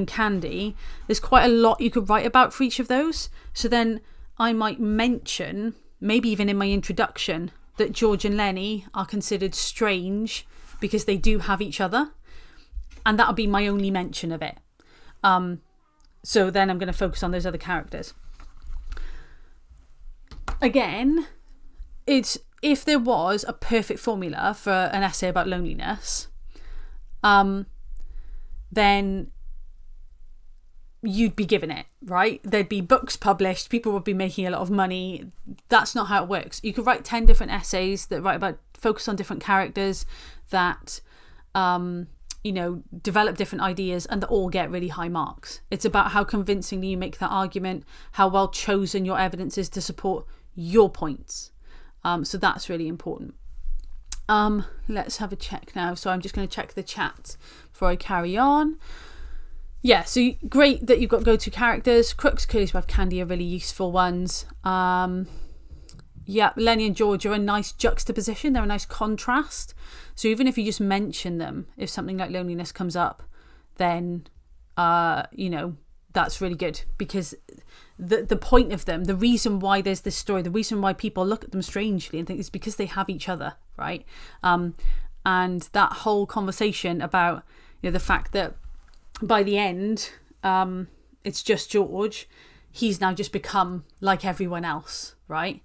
Candy, there's quite a lot you could write about for each of those. So then I might mention, maybe even in my introduction, that George and Lenny are considered strange because they do have each other, and that'll be my only mention of it. So then I'm going to focus on those other characters. Again, it's if there was a perfect formula for an essay about loneliness, then you'd be given it, right? There'd be books published, people would be making a lot of money. That's not how it works. You could write 10 different essays that focus on different characters that develop different ideas, and that all get really high marks. It's about how convincingly you make that argument, how well chosen your evidence is to support your points. So that's really important. Let's have a check now. So I'm just going to check the chat before I carry on. Yeah, so great that you've got go-to characters. Crooks, Curly's wife, Candy are really useful ones. Yeah, Lenny and George are a nice juxtaposition. They're a nice contrast. So even if you just mention them, if something like loneliness comes up, then, that's really good. Because the point of them, the reason why there's this story, the reason why people look at them strangely and think it's because they have each other, right? And that whole conversation about, the fact that by the end, it's just George. He's now just become like everyone else, right?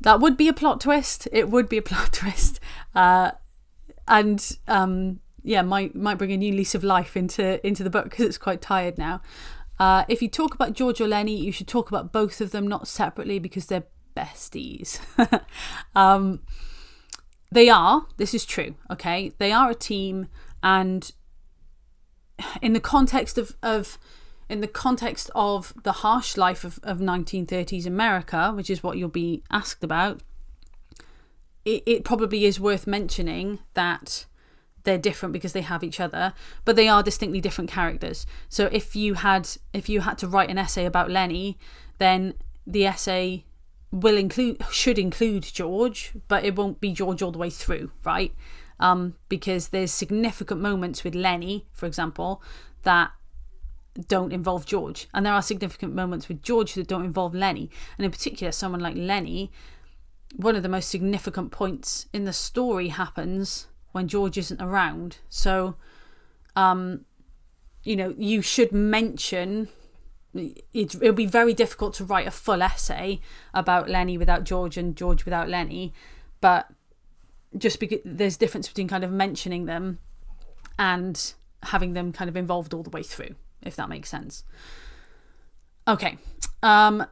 That would be a plot twist. It would be a plot twist, might bring a new lease of life into the book, because it's quite tired now. If you talk about George or Lenny, you should talk about both of them, not separately, because they're besties. They are. This is true. Okay, they are a team, and in the context of the harsh life of 1930s America, which is what you'll be asked about, it probably is worth mentioning that they're different because they have each other, but they are distinctly different characters. So if you had to write an essay about Lenny, then the essay should include George, but it won't be George all the way through, right? Because there's significant moments with Lenny, for example, that don't involve George, and there are significant moments with George that don't involve Lenny. And in particular, someone like Lenny, one of the most significant points in the story happens when George isn't around. So you should mention it'll be very difficult to write a full essay about Lenny without George and George without Lenny, but just because there's difference between kind of mentioning them and having them kind of involved all the way through, if that makes sense. Okay,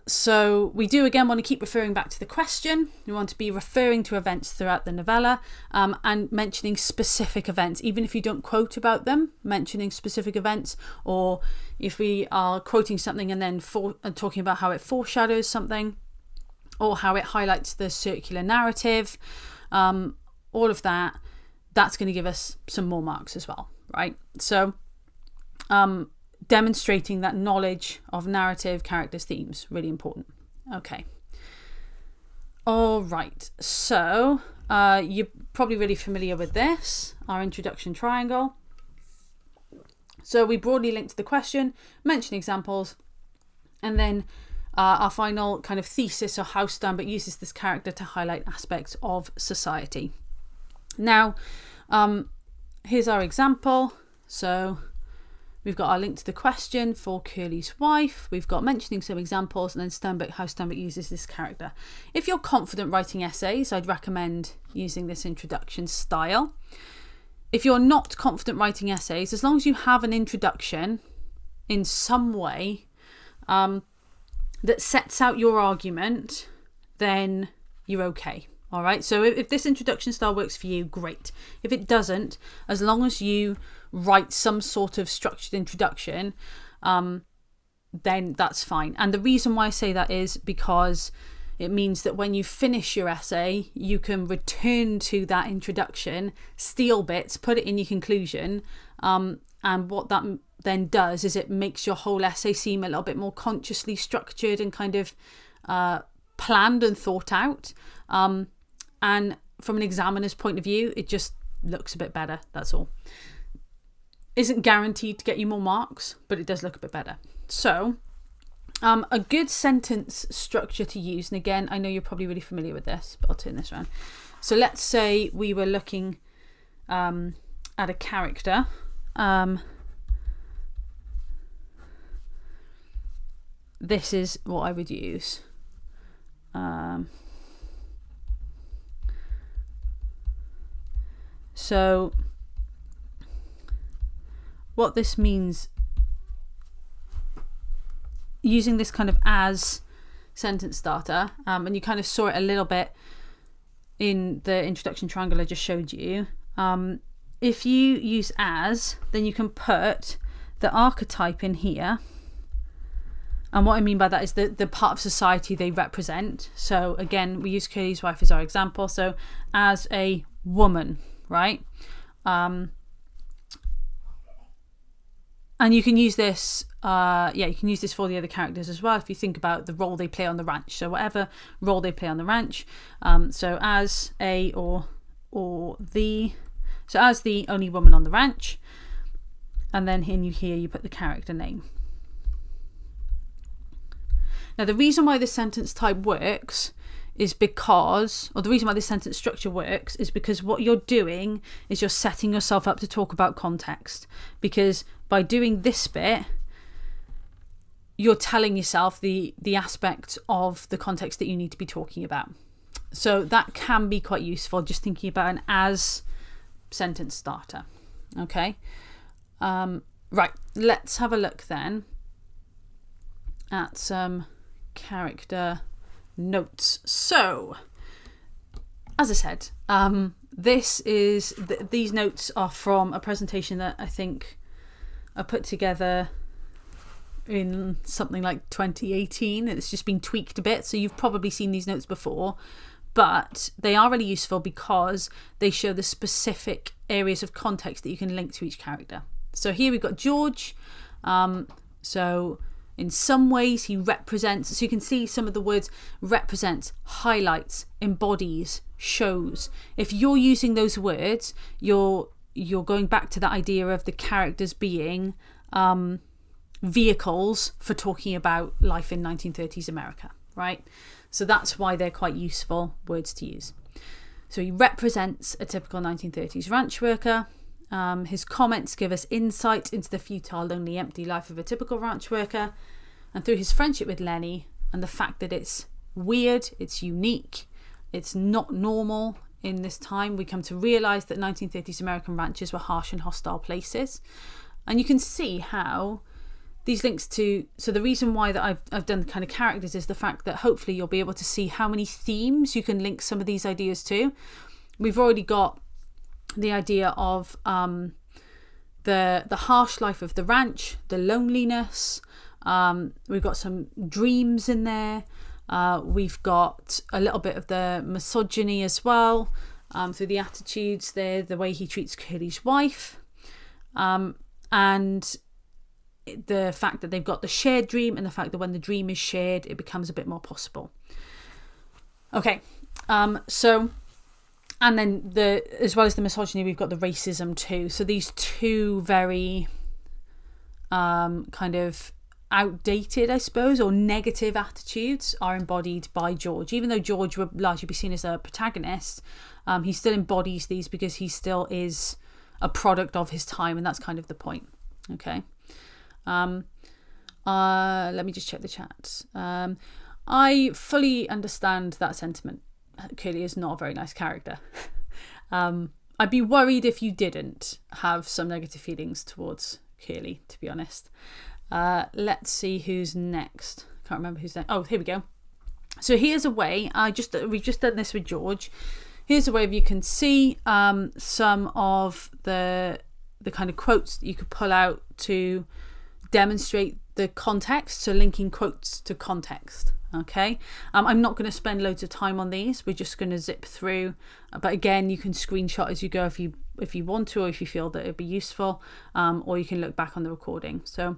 so we do again want to keep referring back to the question. We want to be referring to events throughout the novella, and mentioning specific events, even if you don't quote about them, mentioning specific events, or if we are quoting something and then talking about how it foreshadows something, or how it highlights the circular narrative, all of that's going to give us some more marks as well, right? So demonstrating that knowledge of narrative, characters, themes, really important. Okay. All right. So you're probably really familiar with this, our introduction triangle. So we broadly link to the question, mention examples, and then our final kind of thesis or how Sternberg uses this character to highlight aspects of society. Now, here's our example. So we've got our link to the question for Curly's wife. We've got mentioning some examples, and then how Sternberg uses this character. If you're confident writing essays, I'd recommend using this introduction style. If you're not confident writing essays, as long as you have an introduction in some way that sets out your argument, then you're okay. All right. So if this introduction style works for you, great. If it doesn't, as long as you write some sort of structured introduction, then that's fine. And the reason why I say that is because it means that when you finish your essay, you can return to that introduction, steal bits, put it in your conclusion. And what that then does is it makes your whole essay seem a little bit more consciously structured and kind of planned and thought out. And from an examiner's point of view, it just looks a bit better. That's all. Isn't guaranteed to get you more marks, but it does look a bit better. So a good sentence structure to use, and again, I know you're probably really familiar with this, but I'll turn this around. So let's say we were looking at a character. This is what I would use. So what this means, using this kind of as sentence starter, and you kind of saw it a little bit in the introduction triangle I just showed you. If you use as, then you can put the archetype in here. And what I mean by that is the part of society they represent. So again, we use Curly's wife as our example. So as a woman, right? And you can use this, you can use this for the other characters as well if you think about the role they play on the ranch. So whatever role they play on the ranch. So as a or the, so as the only woman on the ranch. And then here you put the character name. Now, the reason why this sentence type works is because, or the reason why this sentence structure works is because what you're doing is you're setting yourself up to talk about context. Because by doing this bit, you're telling yourself the aspect of the context that you need to be talking about. So that can be quite useful, just thinking about an as sentence starter. Okay. Right. Let's have a look then at some character notes. So, as I said, these notes are from a presentation that I think I put together in something like 2018. It's just been tweaked a bit, so you've probably seen these notes before, but they are really useful because they show the specific areas of context that you can link to each character. So here we've got George. So in some ways he represents, so you can see some of the words: represents, highlights, embodies, shows. If you're using those words, you're going back to that idea of the characters being vehicles for talking about life in 1930s America, right? So that's why they're quite useful words to use. So he represents a typical 1930s ranch worker. His comments give us insight into the futile, lonely, empty life of a typical ranch worker. And through his friendship with Lenny and the fact that it's weird, it's unique, it's not normal in this time, we come to realise that 1930s American ranches were harsh and hostile places. And you can see how these links to, so the reason why that I've done the kind of characters is the fact that hopefully you'll be able to see how many themes you can link some of these ideas to. We've already got the idea of the harsh life of the ranch, the loneliness. We've got some dreams in there. We've got a little bit of the misogyny as well, through the attitudes there, the way he treats Curly's wife, and the fact that they've got the shared dream, and the fact that when the dream is shared, it becomes a bit more possible. Okay, so, and then as well as the misogyny, we've got the racism too. So these two very kind of outdated, I suppose, or negative attitudes are embodied by George. Even though George would largely be seen as a protagonist, he still embodies these because he still is a product of his time, and that's kind of the point. Okay. Let me just check the chat. I fully understand that sentiment. Curly is not a very nice character. I'd be worried if you didn't have some negative feelings towards Curly, to be honest. Let's see who's next. Can't remember who's next. Oh, here we go. So here's a way. We've just done this with George. Here's a way you can see some of the kind of quotes that you could pull out to demonstrate the context. So linking quotes to context. Okay. I'm not going to spend loads of time on these. We're just going to zip through. But again, you can screenshot as you go if you want to, or if you feel that it'd be useful, or you can look back on the recording. So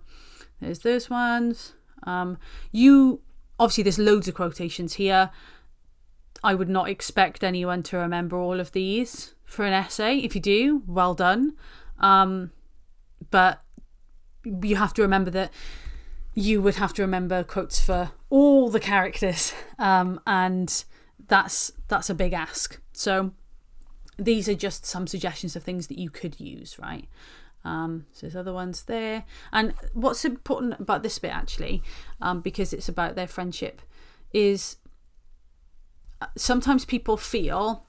there's those ones. Obviously there's loads of quotations here. I would not expect anyone to remember all of these for an essay. If you do, well done. But you have to remember that you would have to remember quotes for all the characters, and that's a big ask. So these are just some suggestions of things that you could use, right? So there's other ones there. And what's important about this bit, actually, because it's about their friendship, is sometimes people feel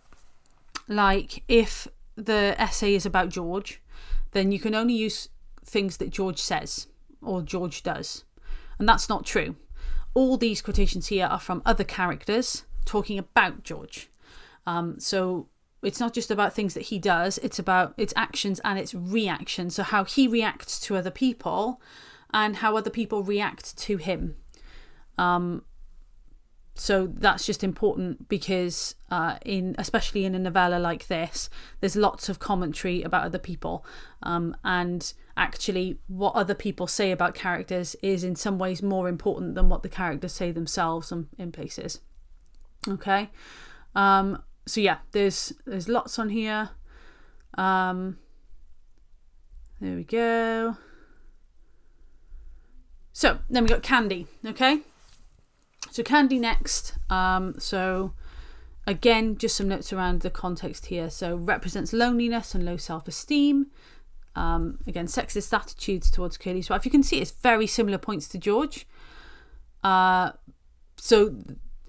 like if the essay is about George, then you can only use things that George says or George does. And that's not true. All these quotations here are from other characters talking about George. So it's not just about things that he does, it's about its actions and its reactions. So how he reacts to other people and how other people react to him. So that's just important because especially in a novella like this, there's lots of commentary about other people. And actually what other people say about characters is in some ways more important than what the characters say themselves in places. Okay. So yeah, there's lots on here. There we go. So then we got Candy. Okay. So Candy next. So again, just some notes around the context here. So represents loneliness and low self-esteem. Again, sexist attitudes towards Curly's wife. You can see it's very similar points to George. So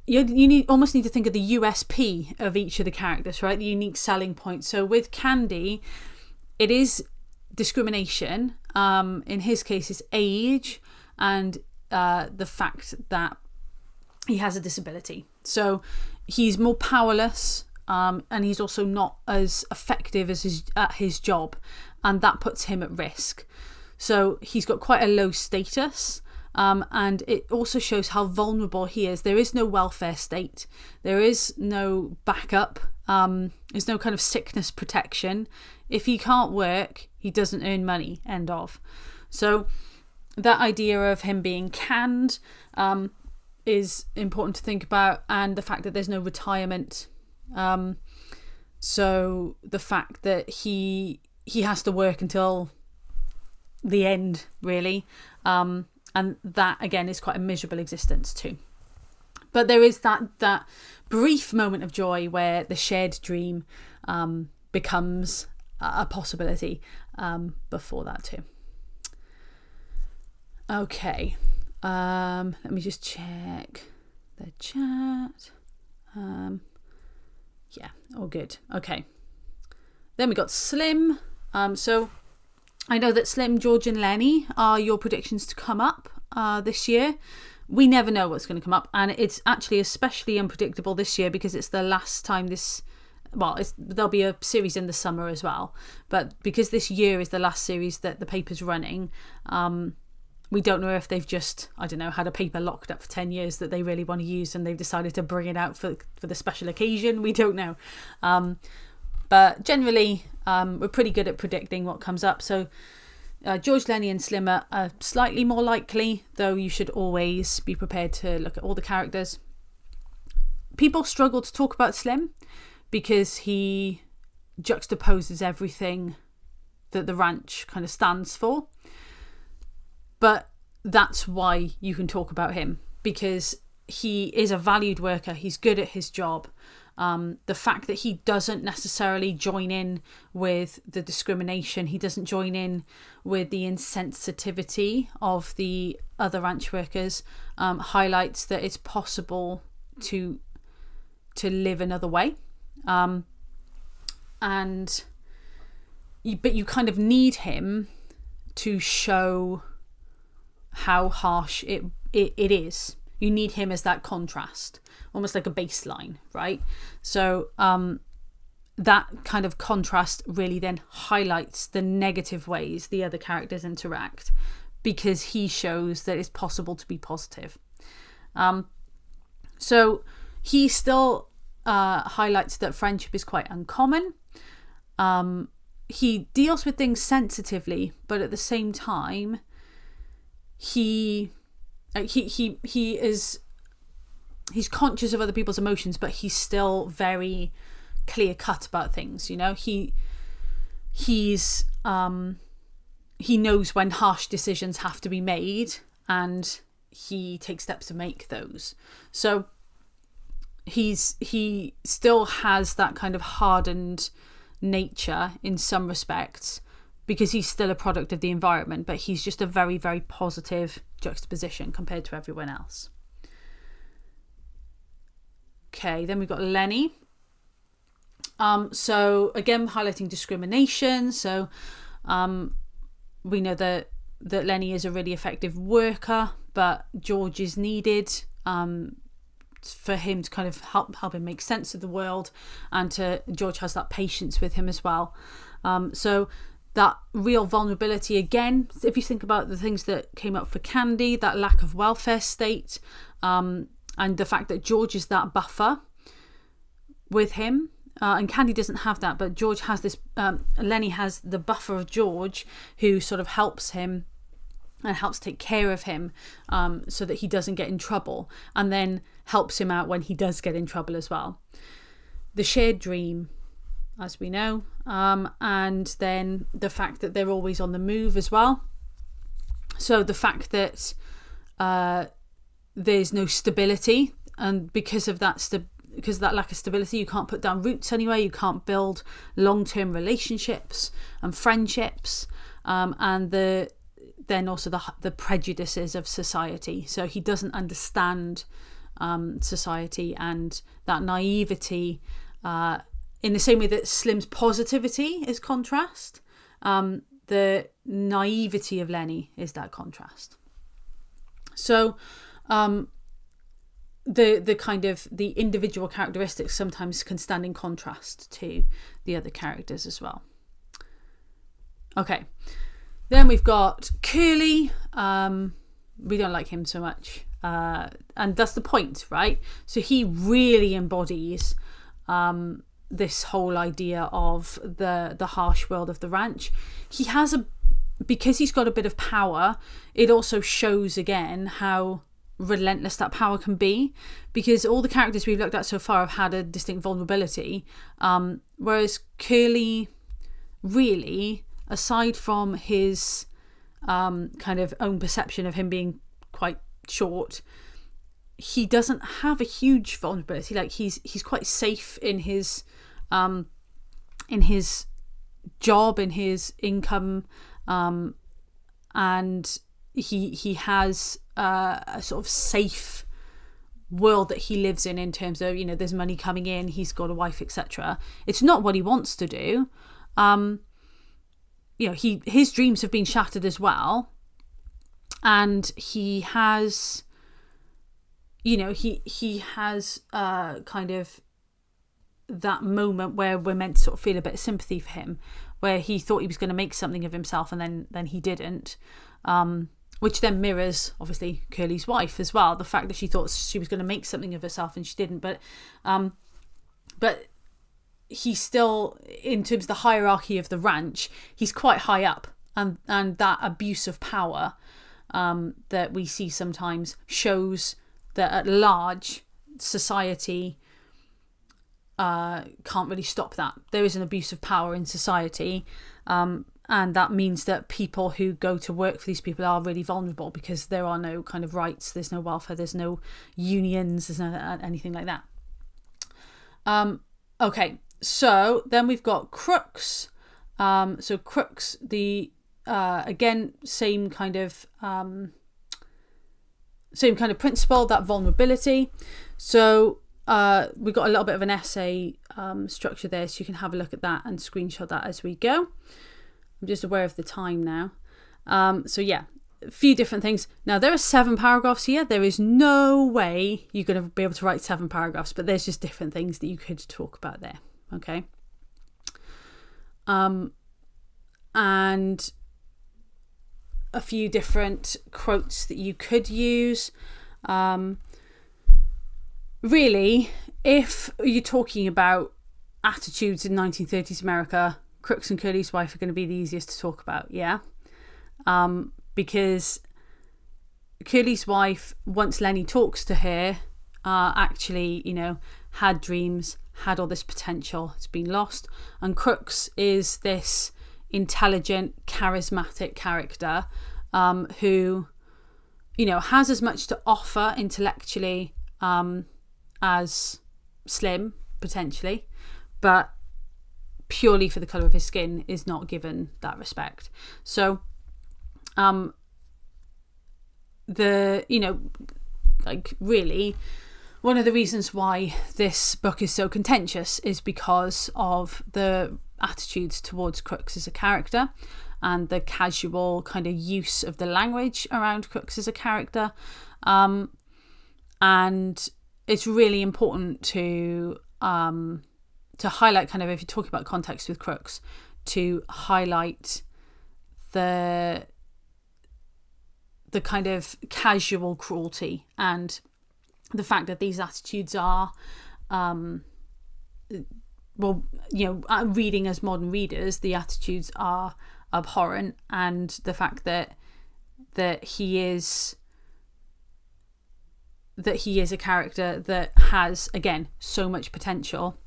you almost need to think of the USP of each of the characters, right? The unique selling point. So with Candy, it is discrimination. In his case, it's age and the fact that he has a disability. So he's more powerless, and he's also not as effective as at his job, and that puts him at risk. So he's got quite a low status, and it also shows how vulnerable he is. There is no welfare state. There is no backup. There's no kind of sickness protection. If he can't work, he doesn't earn money, end of. So that idea of him being canned is important to think about, and the fact that there's no retirement. So the fact that he has to work until the end, really. And that, again, is quite a miserable existence too. But there is that brief moment of joy where the shared dream becomes a possibility before that too. Okay. Let me just check the chat. Yeah, all good. Okay. Then we got Slim. So I know that Slim, George and Lenny are your predictions to come up this year. We never know what's going to come up, and it's actually especially unpredictable this year because it's the last time there'll be a series in the summer as well, but because this year is the last series that the paper's running, we don't know if they've just, had a paper locked up for 10 years that they really want to use and they've decided to bring it out for the special occasion. We don't know. But generally, we're pretty good at predicting what comes up. So George, Lenny and Slim are slightly more likely, though you should always be prepared to look at all the characters. People struggle to talk about Slim because he juxtaposes everything that the ranch kind of stands for. But that's why you can talk about him, because he is a valued worker. He's good at his job. The fact that he doesn't necessarily join in with the discrimination, he doesn't join in with the insensitivity of the other ranch workers, highlights that it's possible to live another way. But you kind of need him to show how harsh it is. You need him as that contrast, almost like a baseline, right? So that kind of contrast really then highlights the negative ways the other characters interact, because he shows that it's possible to be positive. So he still highlights that friendship is quite uncommon. He deals with things sensitively, but at the same time, he's conscious of other people's emotions, but he's still very clear cut about things. He knows when harsh decisions have to be made, and he takes steps to make those. So he still has that kind of hardened nature in some respects, because he's still a product of the environment, but he's just a very, very positive juxtaposition compared to everyone else. Okay, then we've got Lenny. So again, highlighting discrimination. So we know that Lenny is a really effective worker, but George is needed for him to kind of help him make sense of the world, and George has that patience with him as well. So that real vulnerability, again, if you think about the things that came up for Candy, that lack of welfare state, and the fact that George is that buffer with him, and Candy doesn't have that, but George has this. Lenny has the buffer of George, who sort of helps him and helps take care of him, so that he doesn't get in trouble, and then helps him out when he does get in trouble as well. The shared dream, as we know, and then the fact that they're always on the move as well. So the fact that there's no stability, and because of that lack of stability, you can't put down roots anywhere, you can't build long-term relationships and friendships, and then also the prejudices of society. So he doesn't understand society, and that naivety, in the same way that Slim's positivity is contrast, the naivety of Lenny is that contrast. So the kind of the individual characteristics sometimes can stand in contrast to the other characters as well. Okay, then we've got Curly. We don't like him so much, and that's the point, right? So he really embodies this whole idea of the harsh world of the ranch. Because he's got a bit of power, it also shows again how relentless that power can be, because all the characters we've looked at so far have had a distinct vulnerability, whereas Curly, really, aside from his kind of own perception of him being quite short, he doesn't have a huge vulnerability. Like he's quite safe in his job, in his income, and he has a sort of safe world that he lives in terms of, there's money coming in, he's got a wife, etc. It's not what he wants to do. His dreams have been shattered as well, and he has kind of that moment where we're meant to sort of feel a bit of sympathy for him, where he thought he was going to make something of himself, and then he didn't, which then mirrors obviously Curly's wife as well, the fact that she thought she was going to make something of herself and she didn't, but he's still, in terms of the hierarchy of the ranch, he's quite high up, and that abuse of power that we see sometimes shows that at large society can't really stop that. There is an abuse of power in society, and that means that people who go to work for these people are really vulnerable because there are no kind of rights, there's no welfare, there's no unions, there's no anything like that. Okay, so then we've got crooks. So crooks, the again, same kind of principle, that vulnerability. So we've got a little bit of an essay structure there, so you can have a look at that and screenshot that as we go. I'm just aware of the time now. So yeah, a few different things. Now there are 7 paragraphs here. There is no way you're going to be able to write 7 paragraphs, but there's just different things that you could talk about there. Okay. And a few different quotes that you could use. Really, if you're talking about attitudes in 1930s America, Crooks and Curly's wife are going to be the easiest to talk about, yeah? Because Curly's wife, once Lenny talks to her, actually, had dreams, had all this potential, it's been lost. And Crooks is this intelligent, charismatic character who, has as much to offer intellectually as Slim, potentially, but purely for the colour of his skin is not given that respect. So really, one of the reasons why this book is so contentious is because of the attitudes towards Crooks as a character and the casual kind of use of the language around Crooks as a character. And it's really important to highlight, kind of, if you're talking about context with Crooks, to highlight the kind of casual cruelty and the fact that these attitudes are, reading as modern readers, the attitudes are abhorrent, and the fact that he is a character that has, again, so much potential,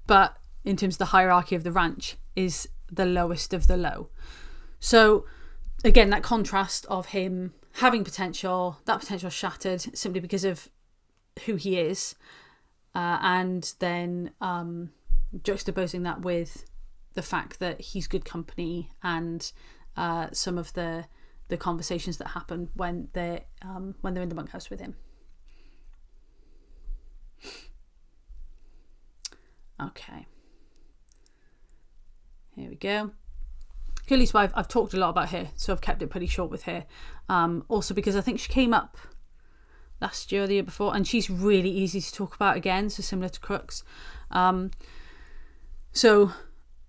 but in terms of the hierarchy of the ranch is the lowest of the low. So again, that contrast of him having potential, that potential shattered simply because of who he is, and then juxtaposing that with the fact that he's good company and some of the conversations that happen when they're in the bunkhouse with him. Okay, here we go. Curly's wife, I've talked a lot about her, so I've kept it pretty short with her. Also because I think she came up last year or the year before, and she's really easy to talk about again, so similar to Crooks. So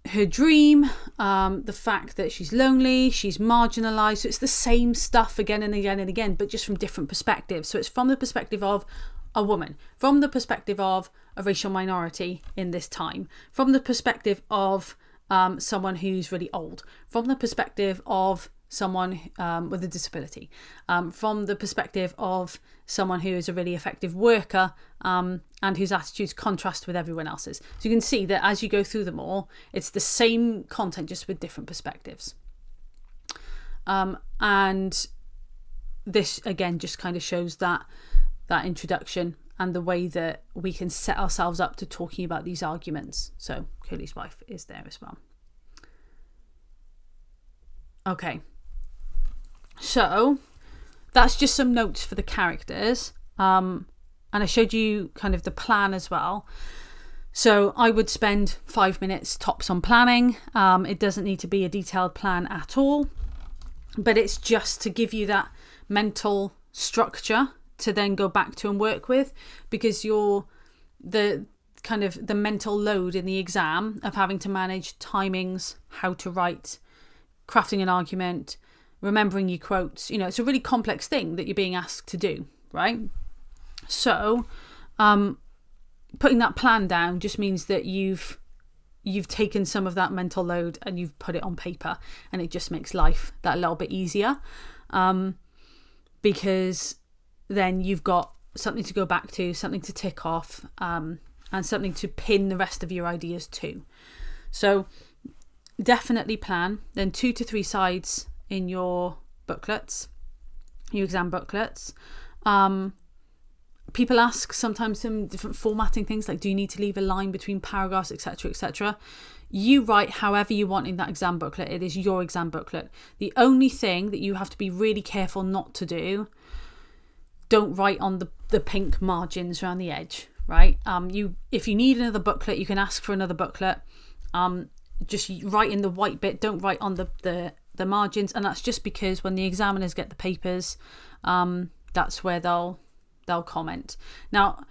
her dream, the fact that she's lonely, she's marginalised, so it's the same stuff again and again and again, but just from different perspectives. So it's from the perspective of a woman, from the perspective of a racial minority in this time, from the perspective of someone who's really old, from the perspective of someone with a disability, from the perspective of someone who is a really effective worker, and whose attitudes contrast with everyone else's. So you can see that as you go through them all, it's the same content just with different perspectives. And this again just kind of shows that introduction and the way that we can set ourselves up to talking about these arguments. So Curly's wife is there as well. Okay, so that's just some notes for the characters, and I showed you kind of the plan as well. So I would spend 5 minutes tops on planning. It doesn't need to be a detailed plan at all, but it's just to give you that mental structure to then go back to and work with, because the mental load in the exam of having to manage timings, how to write, crafting an argument, remembering your quotes, it's a really complex thing that you're being asked to do, right? So putting that plan down just means that you've taken some of that mental load and you've put it on paper, and it just makes life that little bit easier, because then you've got something to go back to, something to tick off, and something to pin the rest of your ideas to. So definitely plan then 2 to 3 sides in your booklets, your exam booklets. People ask sometimes some different formatting things, like do you need to leave a line between paragraphs, etc., etc. You write however you want in that exam booklet. It is your exam booklet. The only thing that you have to be really careful not to do, don't write on the pink margins around the edge, right? If you need another booklet, you can ask for another booklet. Just write in the white bit, don't write on the margins, and that's just because when the examiners get the papers, that's where they'll comment. Now,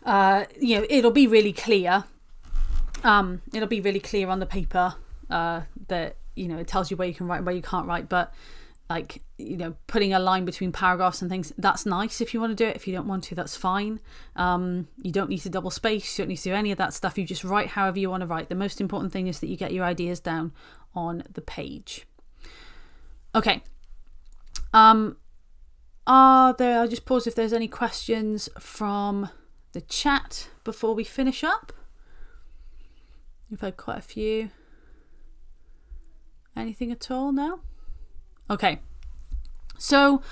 it'll be really clear. It'll be really clear on the paper that it tells you where you can write and where you can't write. But putting a line between paragraphs and things, that's nice if you want to do it. If you don't want to, that's fine. You don't need to double space. You don't need to do any of that stuff. You just write however you want to write. The most important thing is that you get your ideas down on the page. Okay. I'll just pause if there's any questions from the chat before we finish up. We've had quite a few. Anything at all? No? Okay. So,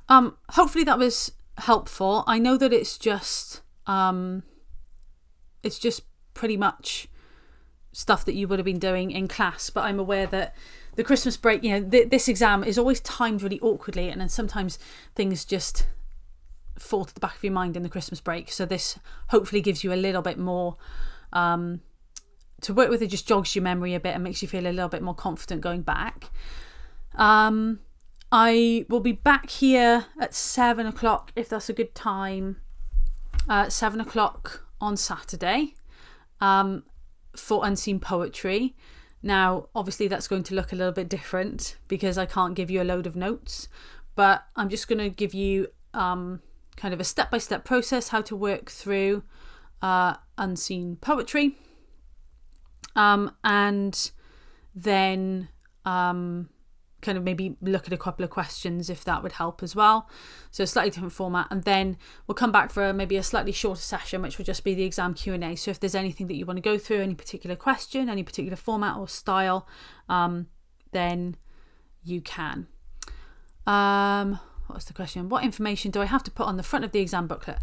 hopefully that was helpful. I know that it's just pretty much stuff that you would have been doing in class, but I'm aware that the Christmas break, this exam is always timed really awkwardly, and then sometimes things just fall to the back of your mind in the Christmas break. So this hopefully gives you a little bit more to work with. It just jogs your memory a bit and makes you feel a little bit more confident going back. I will be back here at 7 o'clock if that's a good time. 7 o'clock on Saturday for Unseen Poetry. Now, obviously that's going to look a little bit different because I can't give you a load of notes, but I'm just going to give you kind of a step-by-step process how to work through Unseen Poetry, and then kind of maybe look at a couple of questions if that would help as well. So a slightly different format, and then we'll come back for maybe a slightly shorter session, which will just be the exam Q&A. So if there's anything that you want to go through, any particular question, any particular format or style, then you can. What's the question? What information do I have to put on the front of the exam booklet?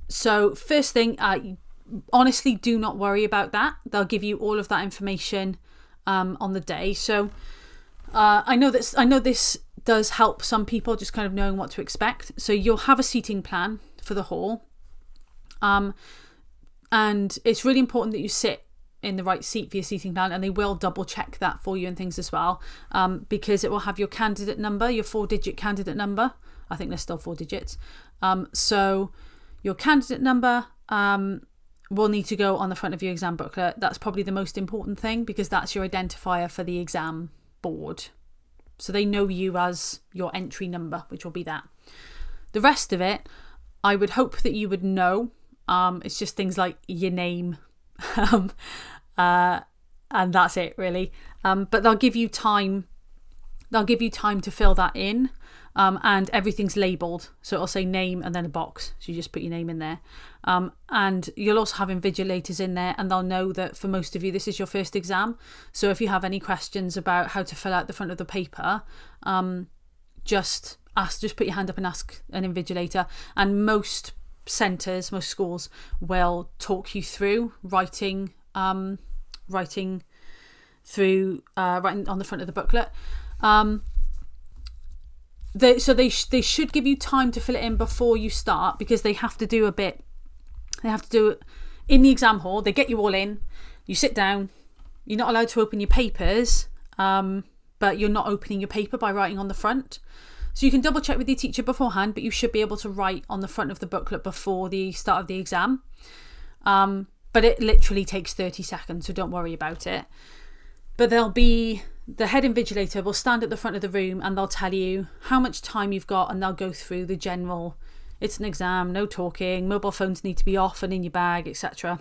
So first thing, honestly, do not worry about that. They'll give you all of that information on the day. So I know this does help some people, just kind of knowing what to expect. So you'll have a seating plan for the hall, and it's really important that you sit in the right seat for your seating plan, and they will double check that for you and things as well, because it will have your candidate number, your 4-digit candidate number. I think there's still 4 digits. So your candidate number will need to go on the front of your exam booklet. That's probably the most important thing, because that's your identifier for the exam board. So they know you as your entry number, which will be that. The rest of it, I would hope that you would know. It's just things like your name, and that's it really. But they'll give you time. They'll give you time to fill that in, and everything's labelled. So it'll say name and then a box. So you just put your name in there. And you'll also have invigilators in there, and they'll know that for most of you, this is your first exam. So if you have any questions about how to fill out the front of the paper, just put your hand up and ask an invigilator. And most centres, most schools will talk you through writing on the front of the booklet. They should give you time to fill it in before you start, because they have to do it in the exam hall. They get you all in, you sit down, you're not allowed to open your papers, but you're not opening your paper by writing on the front. So you can double check with your teacher beforehand, but you should be able to write on the front of the booklet before the start of the exam. But it literally takes 30 seconds, so don't worry about it. But the head invigilator will stand at the front of the room, and they'll tell you how much time you've got, and they'll go through the general, it's an exam, no talking, mobile phones need to be off and in your bag, etc.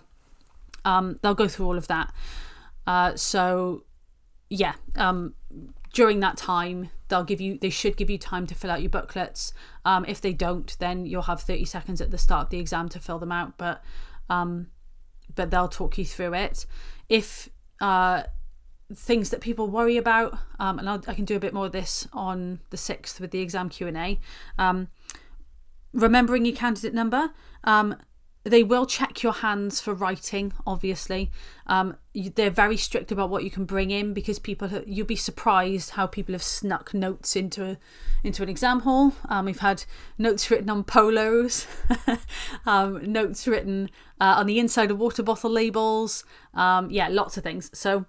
They'll go through all of that. During that time, they should give you time to fill out your booklets. If they don't, then you'll have 30 seconds at the start of the exam to fill them out, but they'll talk you through it. If things that people worry about, and I can do a bit more of this on the 6th with the exam Q&A. Remembering your candidate number. They will check your hands for writing, obviously. They're very strict about what you can bring in, because you'll be surprised how people have snuck notes into an exam hall. We've had notes written on polos, notes written on the inside of water bottle labels. Lots of things. So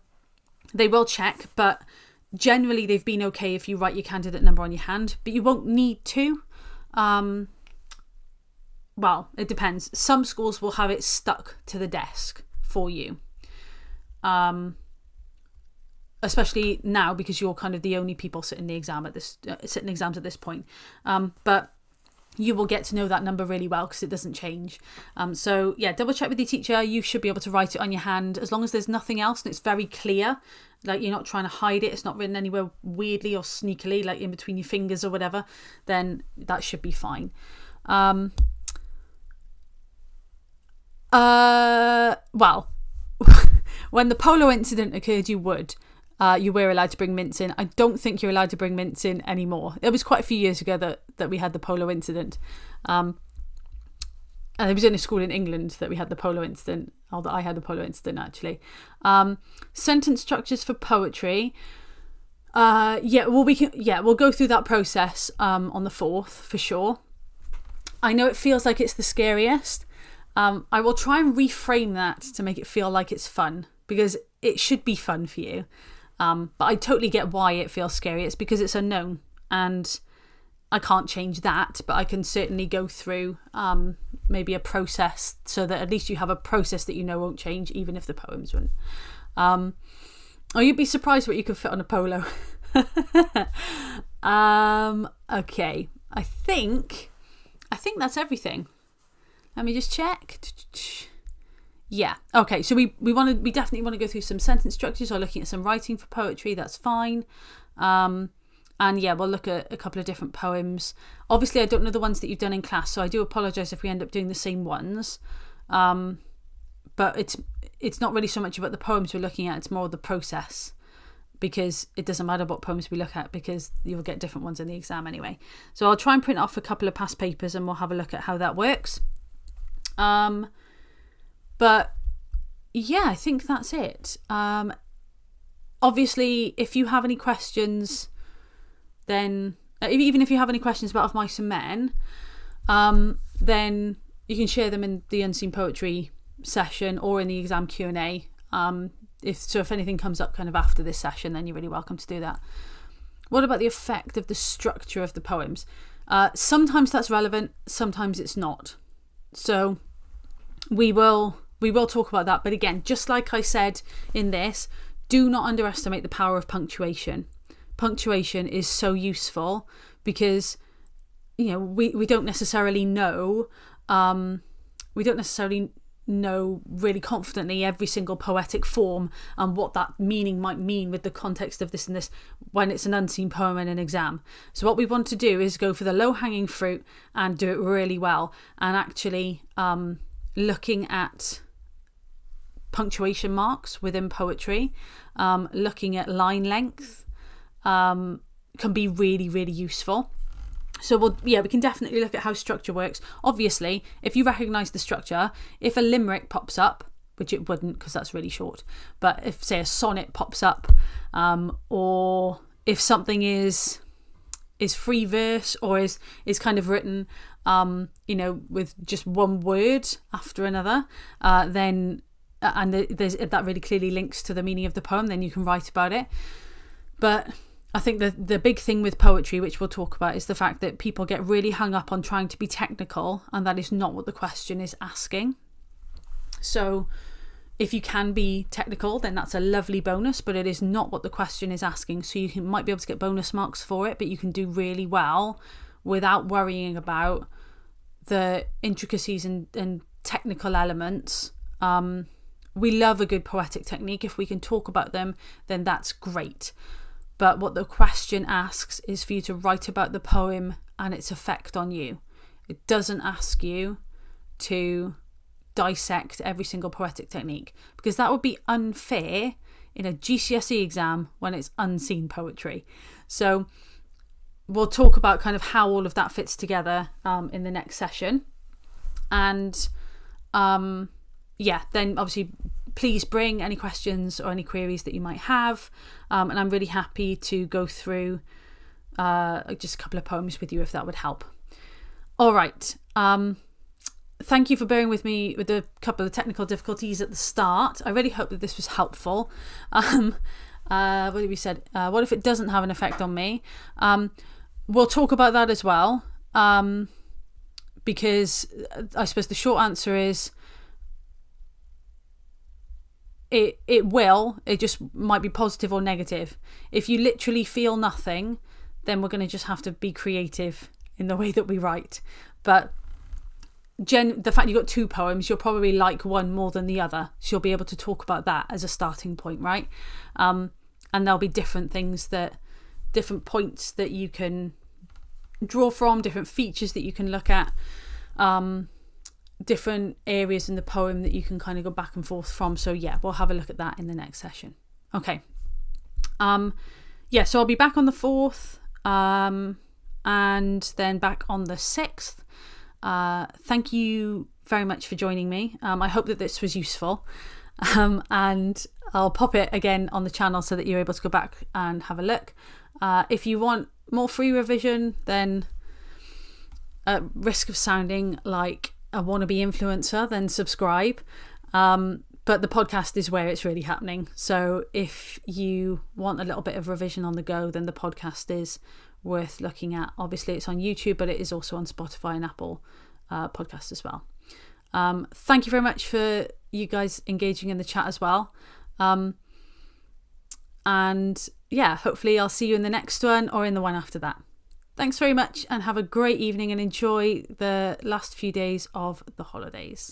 they will check, but generally they've been okay if you write your candidate number on your hand, but you won't need to. Well, it depends. Some schools will have it stuck to the desk for you. Especially now, because you're kind of the only people sitting exams at this point. But you will get to know that number really well, because it doesn't change. So yeah, double check with your teacher. You should be able to write it on your hand, as long as there's nothing else and it's very clear. Like, you're not trying to hide it. It's not written anywhere weirdly or sneakily, like in between your fingers or whatever. Then that should be fine. Well, when the polo incident occurred, you were allowed to bring mints in. I don't think you're allowed to bring mints in anymore. It was quite a few years ago that we had the polo incident. And it was in a school in England that we had the polo incident, or that I had the polo incident, actually. Sentence structures for poetry. We'll go through that process on the 4th for sure. I know it feels like it's the scariest. I will try and reframe that to make it feel like it's fun, because it should be fun for you. But I totally get why it feels scary. It's because it's unknown, and I can't change that, but I can certainly go through maybe a process, so that at least you have a process that you know won't change, even if the poems won't. Or you'd be surprised what you could fit on a polo. Okay, I think that's everything. Let me just check. Yeah. Okay. So we definitely want to go through some sentence structures, or looking at some writing for poetry. That's fine. And yeah, we'll look at a couple of different poems. Obviously, I don't know the ones that you've done in class, so I do apologise if we end up doing the same ones. But it's not really so much about the poems we're looking at. It's more the process, because it doesn't matter what poems we look at, because you'll get different ones in the exam anyway. So I'll try and print off a couple of past papers, and we'll have a look at how that works. But yeah, I think that's it. Obviously, if you have any questions, then even if you have any questions about Of Mice and Men, then you can share them in the Unseen Poetry session or in the exam Q&A. If anything comes up kind of after this session, then you're really welcome to do that. What about the effect of the structure of the poems? Sometimes that's relevant, sometimes it's not. So we will talk about that. But again, just like I said in this, do not underestimate the power of punctuation. Punctuation is so useful, because we don't necessarily know really confidently every single poetic form and what that meaning might mean with the context of this and this when it's an unseen poem in an exam. So what we want to do is go for the low-hanging fruit and do it really well, and actually looking at punctuation marks within poetry, looking at line length can be really, really useful. So we can definitely look at how structure works. Obviously, if you recognise the structure, if a limerick pops up, which it wouldn't because that's really short, but if, say, a sonnet pops up, or if something is free verse, or is kind of written, with just one word after another, then that really clearly links to the meaning of the poem, then you can write about it. But I think the big thing with poetry, which we'll talk about, is the fact that people get really hung up on trying to be technical, and that is not what the question is asking. So if you can be technical, then that's a lovely bonus, but it is not what the question is asking. So you might be able to get bonus marks for it, but you can do really well without worrying about the intricacies and technical elements. We love a good poetic technique. If we can talk about them, then that's great. But what the question asks is for you to write about the poem and its effect on you. It doesn't ask you to dissect every single poetic technique, because that would be unfair in a GCSE exam when it's unseen poetry. So we'll talk about kind of how all of that fits together in the next session. And then obviously please bring any questions or any queries that you might have. And I'm really happy to go through just a couple of poems with you if that would help. All right. Thank you for bearing with me with a couple of technical difficulties at the start. I really hope that this was helpful. What have we said? What if it doesn't have an effect on me? We'll talk about that as well. Because I suppose the short answer is it will. It just might be positive or negative. If you literally feel nothing, then we're going to just have to be creative in the way that we write. But the fact you've got 2 poems, you'll probably like one more than the other. So you'll be able to talk about that as a starting point, right? And there'll be different points that you can draw from, different features that you can look at, different areas in the poem that you can kind of go back and forth from. So yeah, we'll have a look at that in the next session. Okay. So I'll be back on the 4th, and then back on the 6th. Thank you very much for joining me. I hope that this was useful. And I'll pop it again on the channel so that you're able to go back and have a look. If you want more free revision, then at risk of sounding like a wannabe influencer, then subscribe. But the podcast is where it's really happening. So if you want a little bit of revision on the go, then the podcast is worth looking at. Obviously it's on YouTube, but it is also on Spotify and Apple podcasts as well. Thank you very much for you guys engaging in the chat as well. And yeah, hopefully I'll see you in the next one or in the one after that. Thanks very much and have a great evening and enjoy the last few days of the holidays.